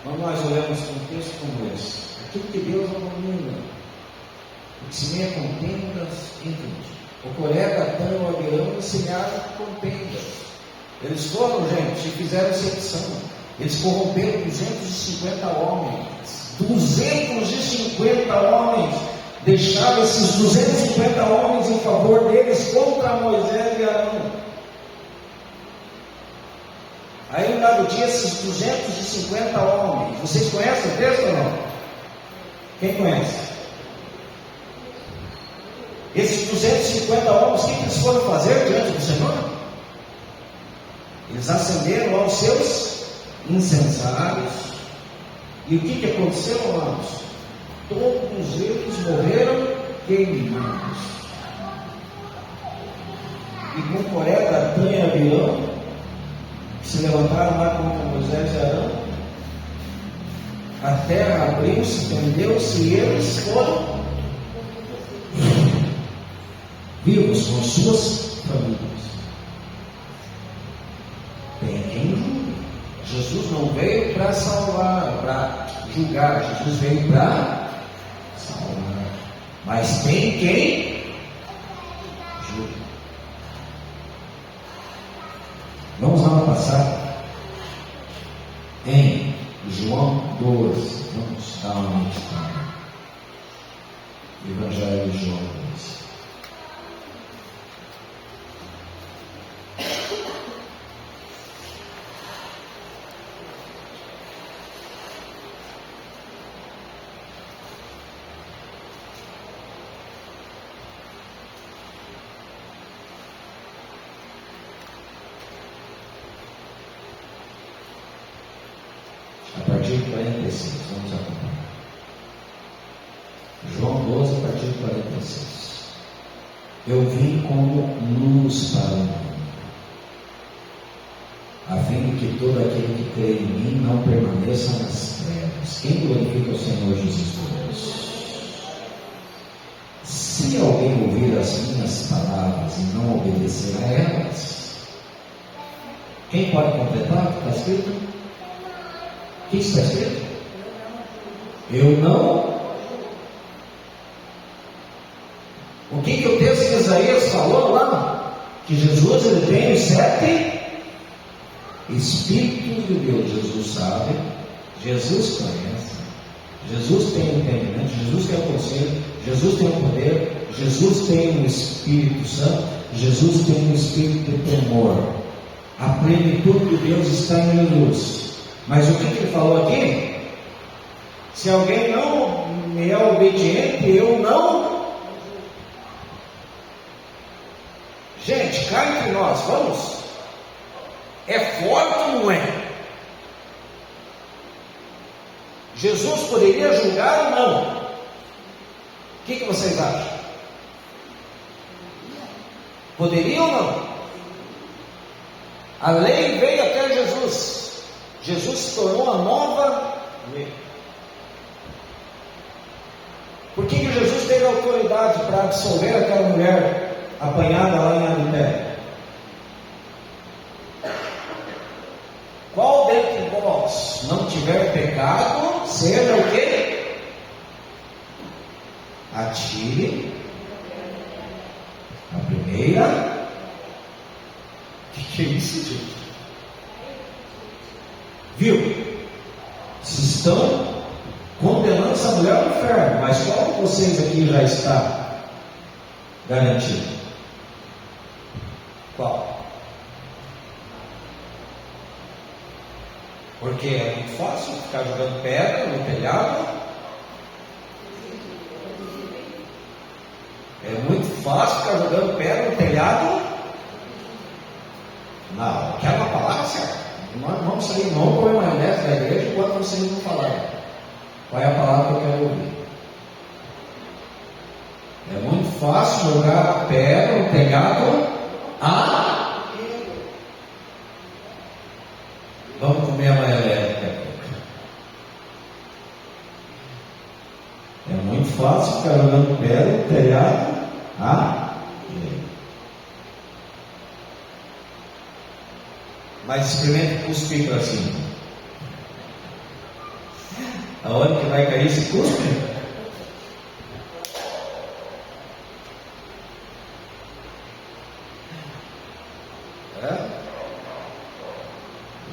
quando nós olhamos para um texto como esse, aquilo que Deus abomina, o que semeia contendas entre nós. O colega Datã e o Abiram semearam contendas. Eles foram, gente, e fizeram exceção. Eles corromperam 250 homens. 250 homens. Deixaram esses 250 homens em favor deles contra Moisés e Arão. Aí um dado dia, esses 250 homens. Vocês conhecem o texto ou não? Quem conhece? Esses 250 homens, o que eles foram fazer diante do Senhor? Eles acenderam aos seus incensários. E o que aconteceu, irmãos? todos eles morreram queimados. E com Coré, Datã e Abirão, que se levantaram lá contra Moisés e Arão, a terra abriu-se, prendeu-se e eles foram vivos com suas famílias. Tem quem julgue. Jesus não veio para salvar, para julgar, Jesus veio para salvar. Mas tem quem julgue. Vamos lá passar em João 12. Vamos dar uma meditada. Evangelho de João 12. A partir de 46, vamos acompanhar. João 12, a partir de 46. Eu vim como luz para o mundo, a fim de que todo aquele que crê em mim não permaneça nas trevas. Quem glorifica o Senhor Jesus Cristo? Se alguém ouvir as minhas palavras e não obedecer a elas, quem pode completar o que está escrito? O que está escrito? Eu não. O que o texto de Isaías falou lá? Que Jesus ele tem os 7 Espíritos de Deus. Jesus sabe, Jesus conhece, Jesus tem o entendimento, Jesus tem o conselho, Jesus tem o poder, Jesus tem o Espírito Santo, Jesus tem o Espírito de temor. A plenitude de Deus está em Jesus. Mas o que ele falou aqui? Se alguém não me é obediente, eu não. Gente, cá entre nós, vamos. É forte ou não é? Jesus poderia julgar ou não? O que vocês acham? Poderia ou não? A lei veio até Jesus. Jesus se tornou a nova lei. Por que Jesus teve autoridade para absolver aquela mulher apanhada lá em Arimateia? Qual dentre vós não tiver pecado, seja o quê? Atire a primeira. O que é isso, gente? Viu? Se estão condenando essa mulher ao inferno, mas qual de vocês aqui já está garantido? Qual? Porque é muito fácil ficar jogando pedra no telhado. É muito fácil ficar jogando pedra no telhado. Não, quero uma palavra certa. Nós vamos sair, não comer maionese da igreja enquanto vocês não falarem. Qual é a palavra que eu quero ouvir? É muito fácil jogar pedra no telhado. Vamos comer a maionese daqui a pouco. É muito fácil ficar jogando pedra no telhado. Mas experimente cuspir para cima. Aonde que vai cair esse cuspe?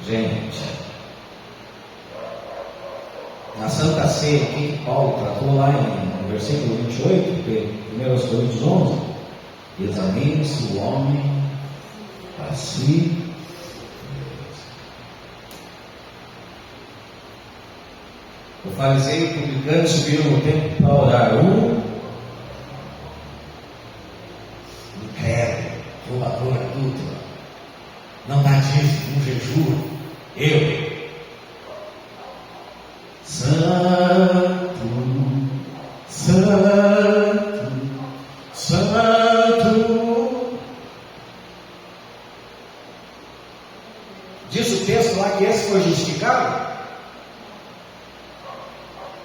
Gente, na Santa Ceia que Paulo tratou lá no versículo 28, 1 Coríntios 11, examine-se o homem a si. O fariseu e o publicano subiram no templo para orar. Incrédulo, roubador, adúltero, não dá dízimo, não jejum. Eu, santo Diz o texto lá que esse foi justificado?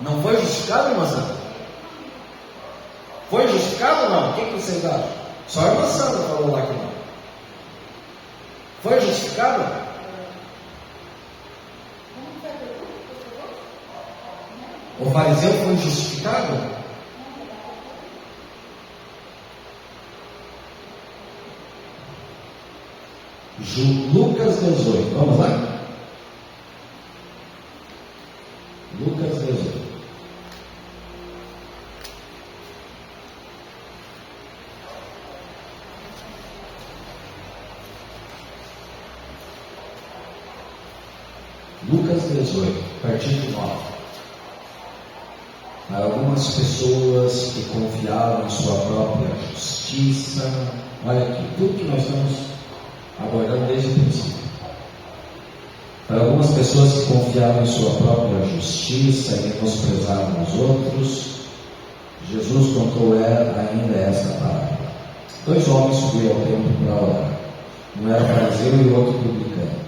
Não foi justificado, irmã Sandra? Foi justificado ou não? O que vocês acham? Só a irmã Sandra falou lá que não. Foi justificado? O fariseu foi justificado? Lucas 18, vamos lá? Lucas 18. Lucas 18, a partir de 9. Para algumas pessoas que confiavam em sua própria justiça, olha aqui, tudo que nós estamos abordando desde o princípio. Para algumas pessoas que confiavam em sua própria justiça e menosprezavam os outros, Jesus contou ainda esta parábola. 2 homens subiram ao templo para orar. Um era fariseu e o outro publicano.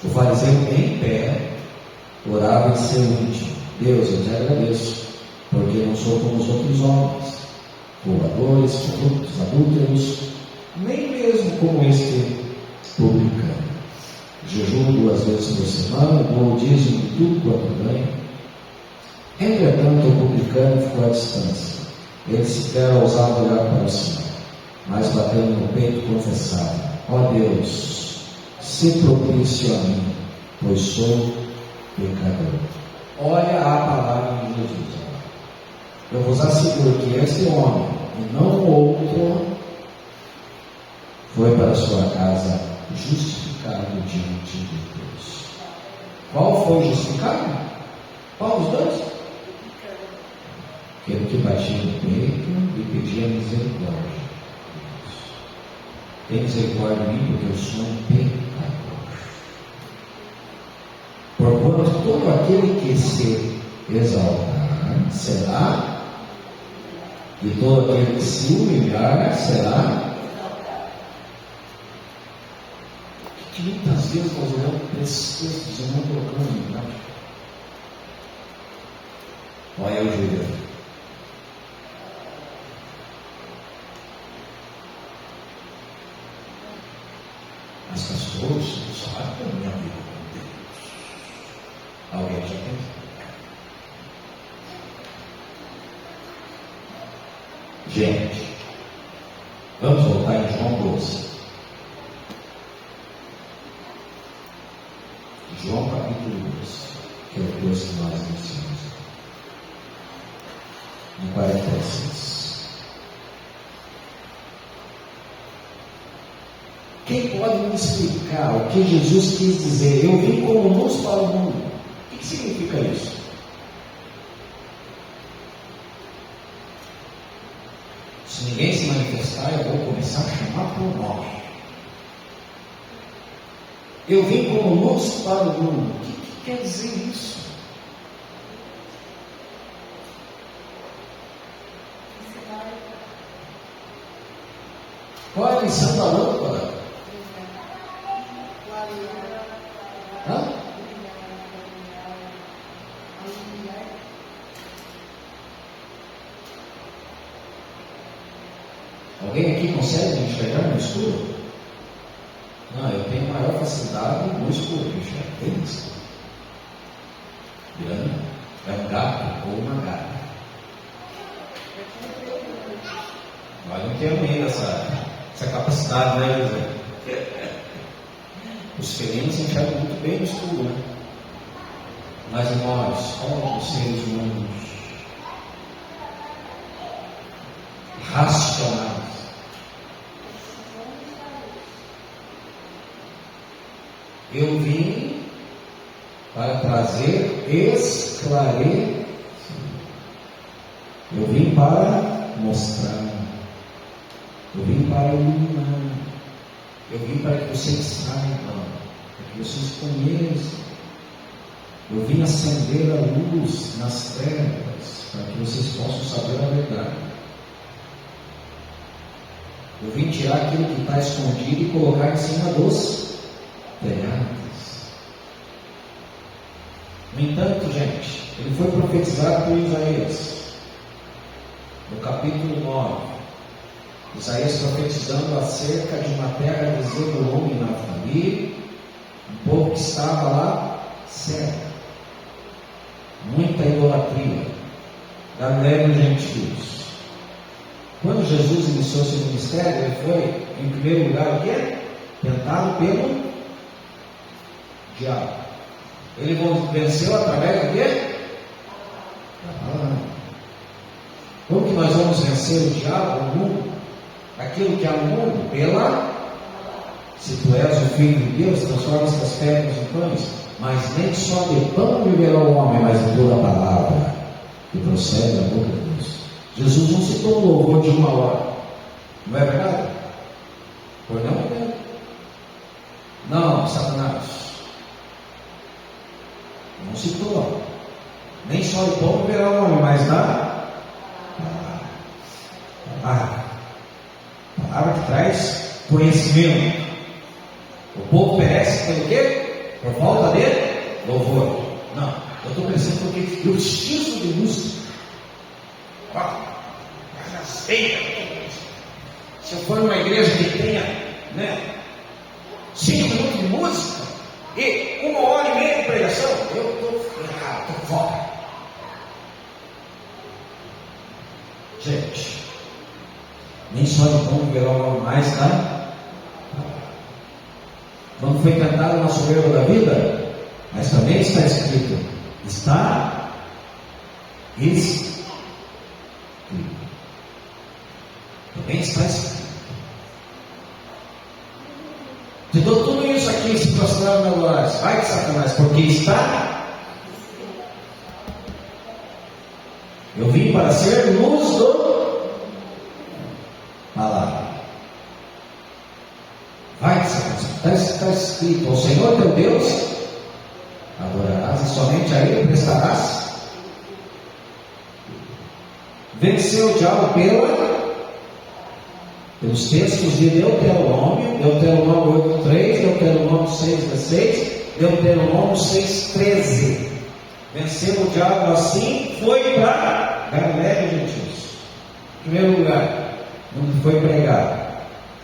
O fariseu, em pé, orava em seu íntimo: Deus, eu te agradeço, porque não sou como os outros homens, roubadores, corruptos, adúlteros, nem mesmo como este publicano. Jejuo 2 vezes por semana, dou o dízimo de tudo quanto ganho. Entretanto, o publicano ficou à distância. Ele sequer ousava olhar para o céu, mas batendo no peito confessava: ó Deus, se propício a mim, pois sou pecador. Olha a palavra de Jesus. Eu vos asseguro que este homem, e não o outro, foi para sua casa justificado diante de Deus. Qual foi justificado? Qual dos dois? Aquele que batia no peito e pedia misericórdia. Tem misericórdia de mim, porque eu sou um pecador. Porquanto todo aquele que se exaltar será, e todo aquele que se humilhar será. Que muitas vezes nós olhamos para esses textos e não colocamos em prática. Olha o Juliano. As pessoas sabem que a minha vida com Deus. Alguém já pensou? Gente, vamos voltar em João 12. João capítulo 12, que é o texto que nós iniciamos. No 46. Quem pode me explicar o que Jesus quis dizer? Eu vim como luz para o mundo. O que significa isso? Se ninguém se manifestar, eu vou começar a chamar por nome. Eu vim como luz para o mundo. O que quer dizer isso? Qual é a missão da lâmpada? Hã? Alguém aqui consegue me enxergar no escuro? Não, eu tenho maior facilidade no escuro, enxergar bem escuro. É um gato ou uma gata. Nós não temos ainda essa capacidade, né, José? Os felinos se enxergam muito bem no escuro, né? Mas nós, somos seres humanos racionais, eu vim para trazer esclarecer. Eu vim para mostrar. Eu vim para iluminar. Eu vim para que vocês saibam, para que vocês conheçam. Eu vim acender a luz nas trevas, para que vocês possam saber a verdade. Eu vim tirar aquilo que está escondido e colocar em cima dos antes. No entanto, gente, ele foi profetizado por Isaías, no capítulo 9. Isaías profetizando acerca de uma terra de Zebulon e Naftali, um povo que estava lá cego, muita idolatria, Galiléia dos gentios. Quando Jesus iniciou seu ministério, ele foi, em primeiro lugar, o quê? Tentado pelo diabo. Ele venceu através do quê? Da palavra. Como que nós vamos vencer o diabo, o mundo? Aquilo que há no mundo? Pela. Se tu és o Filho de Deus, transforma estas pedras em pães. Mas nem só de pão viverá o homem, mas de toda a palavra que procede da boca de Deus. Jesus não citou um louvor de uma hora. Não é verdade? Pois não é? Não, Satanás. Não citou. Nem só de pão viverá o homem, mas da palavra. Palavra que traz conhecimento. O povo perece pelo quê? Por falta de louvor. Não, eu estou pensando porque eu preciso de música. Já sei. Se eu for numa igreja que tenha 5 minutos de música e 1h30 de pregação, eu estou fora. Gente, nem só de pão viverá o homem, mais da. Quando foi cantado na soberba da vida, mas também está escrito, está escrito. Também está escrito. Te dou tudo isso aqui se prostrar no meu lugar. Vai que Satanás, porque está. Eu vim para ser luz do palavra. Vai que Satanás, está escrito: ao Senhor teu Deus adorarás e somente a Ele prestarás. Venceu o diabo pelos textos de Deuteronômio 8:3, Deuteronômio 6:16, Deuteronômio 6:13. Venceu o diabo assim, foi para Galiléia dos gentios. Em primeiro lugar, onde foi pregado.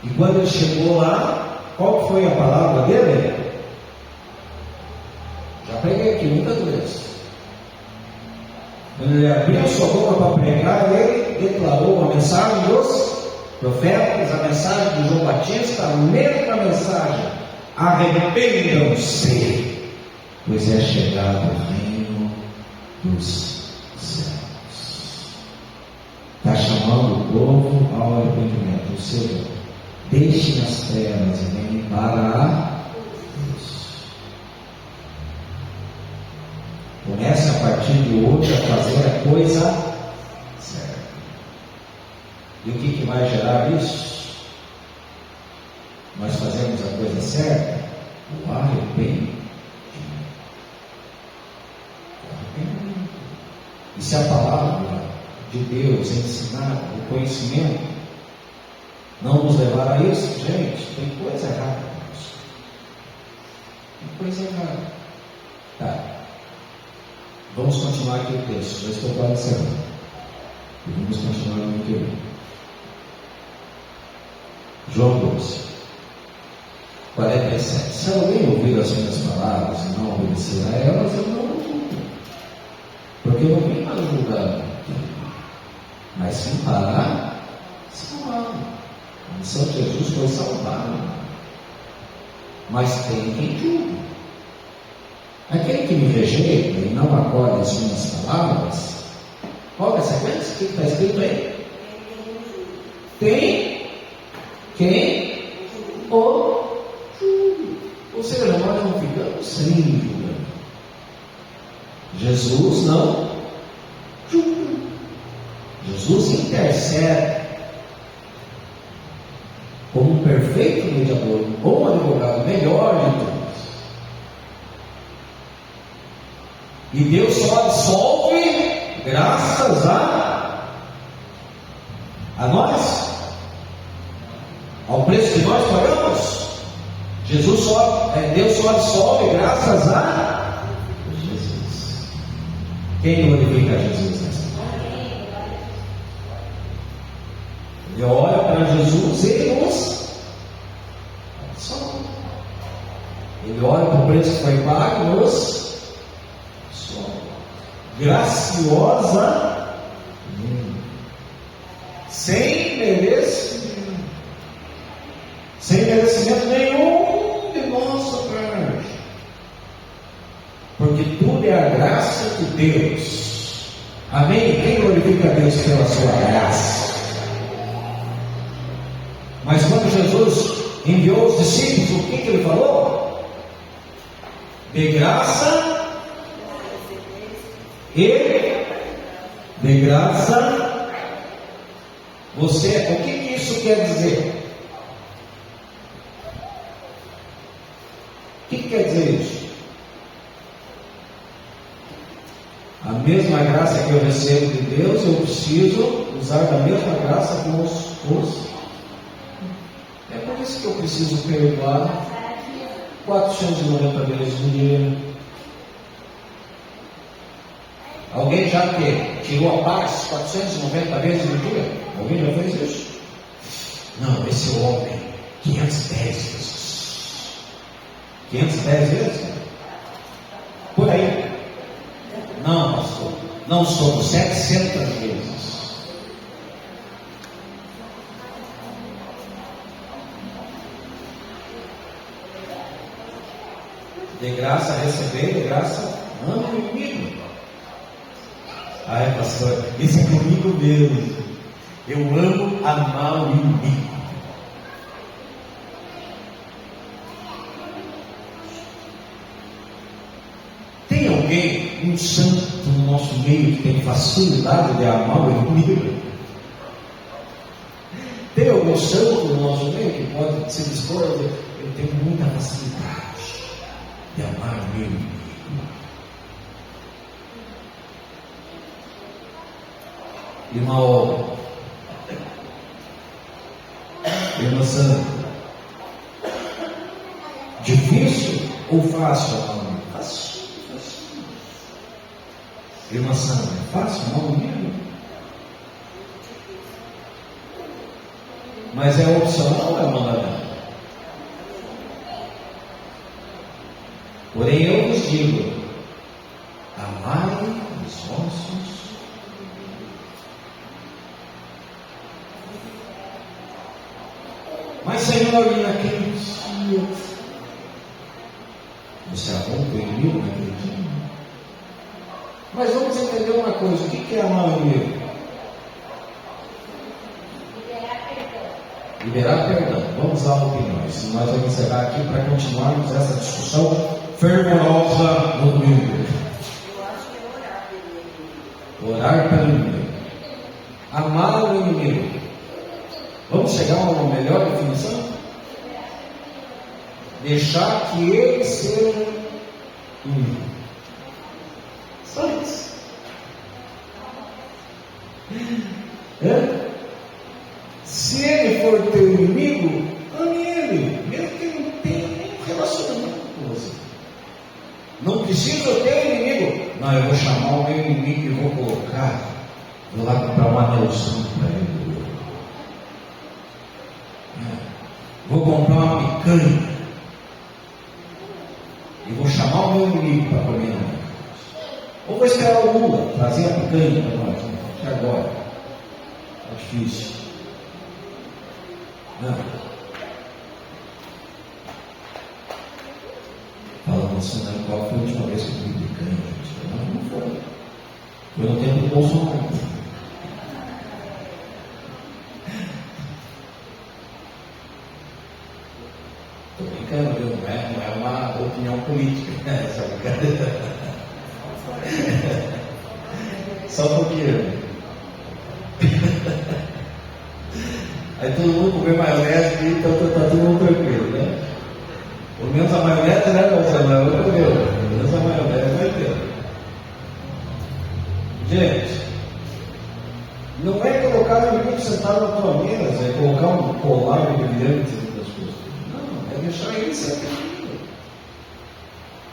E quando ele chegou lá, qual foi a palavra dele? Já preguei aqui muitas vezes. Quando ele abriu sua boca para pregar, ele declarou a mensagem dos profetas, a mensagem de João Batista, a mesma mensagem: arrependam-se, pois é chegado o reino dos céus. Está chamando o povo ao arrependimento, ou seja, deixem as trevas e venham para a luz. Comece a partir de hoje a fazer a coisa certa. E o que vai gerar isso? Nós fazemos a coisa certa? O arrependimento. E se a palavra de Deus ensinar o conhecimento não nos levar a isso, gente, tem coisa errada com isso. Tem coisa errada. Tá. Vamos continuar aqui o texto. Já estou quase encerrando. E vamos continuar no interior. João 12, 47. Se alguém ouvir as minhas palavras e não obedecer a elas, eu não o julgo. Porque eu não vim para julgar, mas sim para salvar. A missão de Jesus foi salvar. Mas tem quem julgue. Aquele que me rejeita e não acolhe as minhas palavras, qual é a sequência? O que está escrito aí? Tem quem o julgue. Ou seja, nós não ficamos sem julgar. Jesus não julga. Jesus intercede como um perfeito mediador, um bom advogado, melhor de todos. E Deus só absolve graças a nós, ao preço que nós pagamos. Deus só absolve graças a Jesus. Quem glorifica a Jesus nessa noite? Ele olha para Jesus e nos absolve. Ele olha para o preço que foi pago e nos absolve. Graciosa, sem merecimento nenhum de nossa parte, porque tudo é a graça de Deus. Amém? Quem glorifica a Deus pela sua graça? Mas quando Jesus enviou os discípulos, o que ele falou? De graça e de graça você. O que isso quer dizer? O que quer dizer isso? A mesma graça que eu recebo de Deus, eu preciso usar da mesma graça com os. É por isso que eu preciso perdoar 490 vezes no dia. Alguém já tirou a paz 490 vezes no dia? Alguém já fez isso? Não, esse homem, 510 vezes. 510 vezes? Por aí. Não, pastor. Não somos 700 vezes. De graça receber, de graça ama o inimigo. Ai, pastor, isso é comigo mesmo. Eu amo amar o inimigo. Tem alguém, um santo no nosso meio, que tem facilidade de amar o inimigo? Tem algum santo no nosso meio que pode se dispor a dizer: eu tenho muita facilidade de amar o meu inimigo? Irmã Olga, irmã Sandra, difícil ou fácil amar o inimigo? Fácil. Irmã Sandra, é fácil amar o inimigo? Mas é opcional ou é mandamento? Porém eu vos digo: amai os vossos. Mas Senhor, e naqueles dias você arrompe o inimigo naquele dia? Mas vamos entender uma coisa: o que é amar o inimigo? Liberar perdão. Vamos dar opiniões. Nós vamos encerrar aqui para continuarmos essa discussão fervorosa no domingo. Eu acho que é orar pelo inimigo. Orar pelo inimigo. Amar o inimigo. Vamos chegar a uma melhor definição? Deixar que ele seja inimigo. Só isso. Se ele for teu inimigo, ame ele, mesmo que ele não tenha nenhum relacionamento com você. Não precisa ter inimigo. Não, eu vou chamar o meu inimigo e vou colocar, vou lá comprar uma anelzinho para ele. Vou comprar uma picanha e vou chamar o meu inimigo para comer na minha casa. Ou vou esperar o Lula trazer a picanha para nós, até agora. É difícil. Não. Fala, você não, qual foi a última vez que eu comi picanha, gente? Não foi. Foi no tempo do Bolsonaro. Estou brincando, viu? Não é uma opinião política, essa brincadeira. Só um pouquinho. Aí todo mundo comeu maionese, então está todo mundo tranquilo, né? Pelo menos a maionese, né, Marcelo? Pelo menos a maionese vai ter. Gente, não é colocar o inimigo sentado na tua mesa, é colocar um colar brilhante das coisas. Não, é deixar ele sentado. meu inimigo.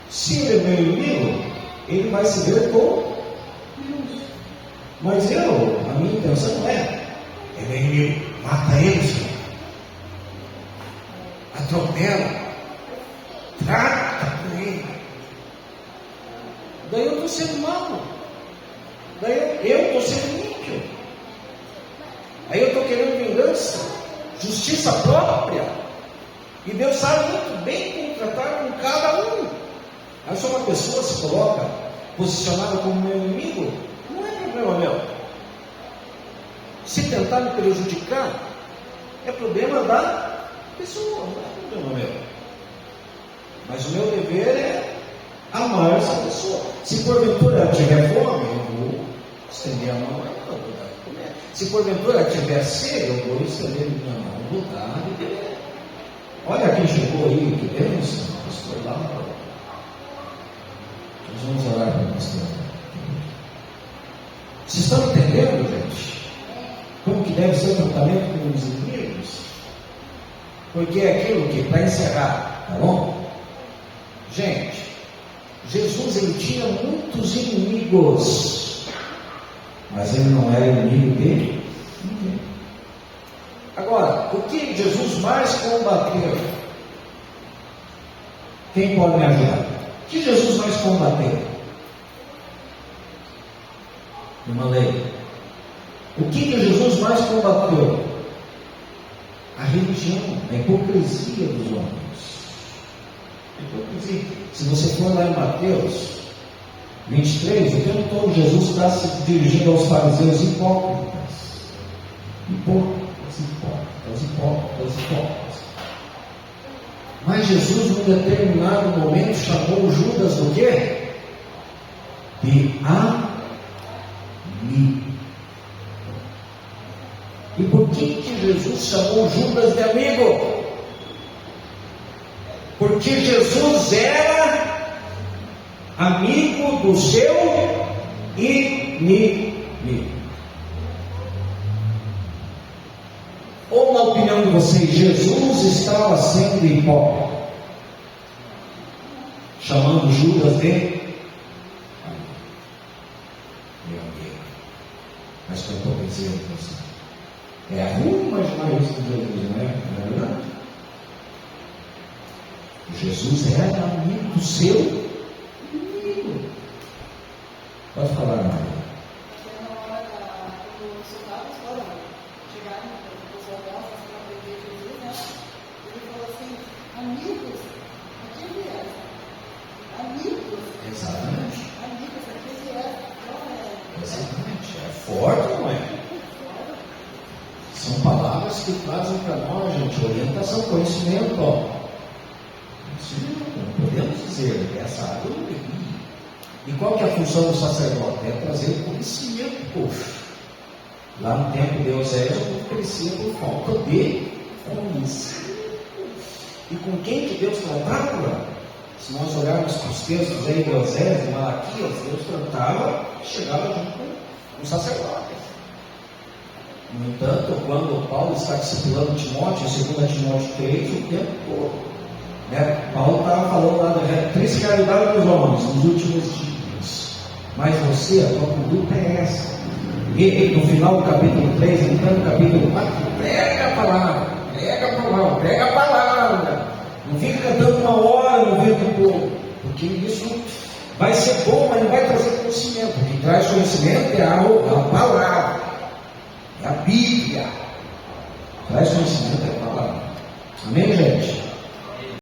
Se ele é meu inimigo, ele vai se ver com Deus. Mas a minha intenção não é meu inimigo, mata ele, Senhor. Atropela, trata com ele. Daí eu estou sendo mau. Daí eu estou sendo ímpio. Aí eu estou querendo vingança, justiça própria. E Deus sabe muito bem como tratar com cada um. Aí se uma pessoa se coloca posicionada como meu inimigo, não é problema meu. Se tentar me prejudicar, é problema da pessoa, não é problema meu. Mas o meu dever é amar essa pessoa. Se porventura ela tiver fome, eu vou estender a mão a ela, vou dar de comer. Se porventura ela tiver sede, eu vou estender a minha mão, vou dar de beber. Olha quem chegou aí, que bênção, pastor Laura. Nós vamos orar para o pastor. Vocês estão entendendo, gente? Como que deve ser o tratamento com os inimigos? Porque é aquilo que, para encerrar, tá bom? Gente, Jesus ele tinha muitos inimigos, mas ele não era inimigo dele. Agora, o que Jesus mais combateu? Quem pode me ajudar? O que Jesus mais combateu? Irmã Leila. O que Jesus mais combateu? A religião, a hipocrisia dos homens. A hipocrisia. Se você for lá em Mateus 23, o tempo todo Jesus está se dirigindo aos fariseus hipócritas. Hipócritas. Mas Jesus, num determinado momento, chamou Judas do quê? De amigo. E por que Jesus chamou Judas de amigo? Porque Jesus era amigo do seu inimigo. Ou na opinião de vocês, Jesus estava sendo hipócrita, chamando Judas de meu amigo? Mas que eu estou dizendo para você, é ruim imaginar isso com Jesus, não é? Não é verdade? Jesus era amigo do seu inimigo. Pode falar, Maria. São palavras que trazem para nós, gente, orientação, conhecimento. Conhecimento, não podemos dizer que essa água eu não bebi. E qual que é a função do sacerdote? É trazer conhecimento, poxa. Lá no tempo de Oséias, o povo crescia por falta de conhecimento. E com quem que Deus tratava? Se nós olharmos para os textos aí de Oséias e Malaquias, Deus tratava e chegava junto com os sacerdotes. No entanto, quando Paulo está discipulando Timóteo, em 2 Timóteo 3, o tempo todo, né? Paulo estava falando lá da triste realidade dos homens nos últimos dias. Mas você, a tua conduta é essa. E no final do capítulo 3, entrando no capítulo 4, prega a palavra, prega a palavra. Não fica cantando uma hora no vento do povo, porque isso vai ser bom, mas não vai trazer conhecimento. O que traz conhecimento é a palavra, é a Bíblia. Traz conhecimento é a palavra. Amém, gente?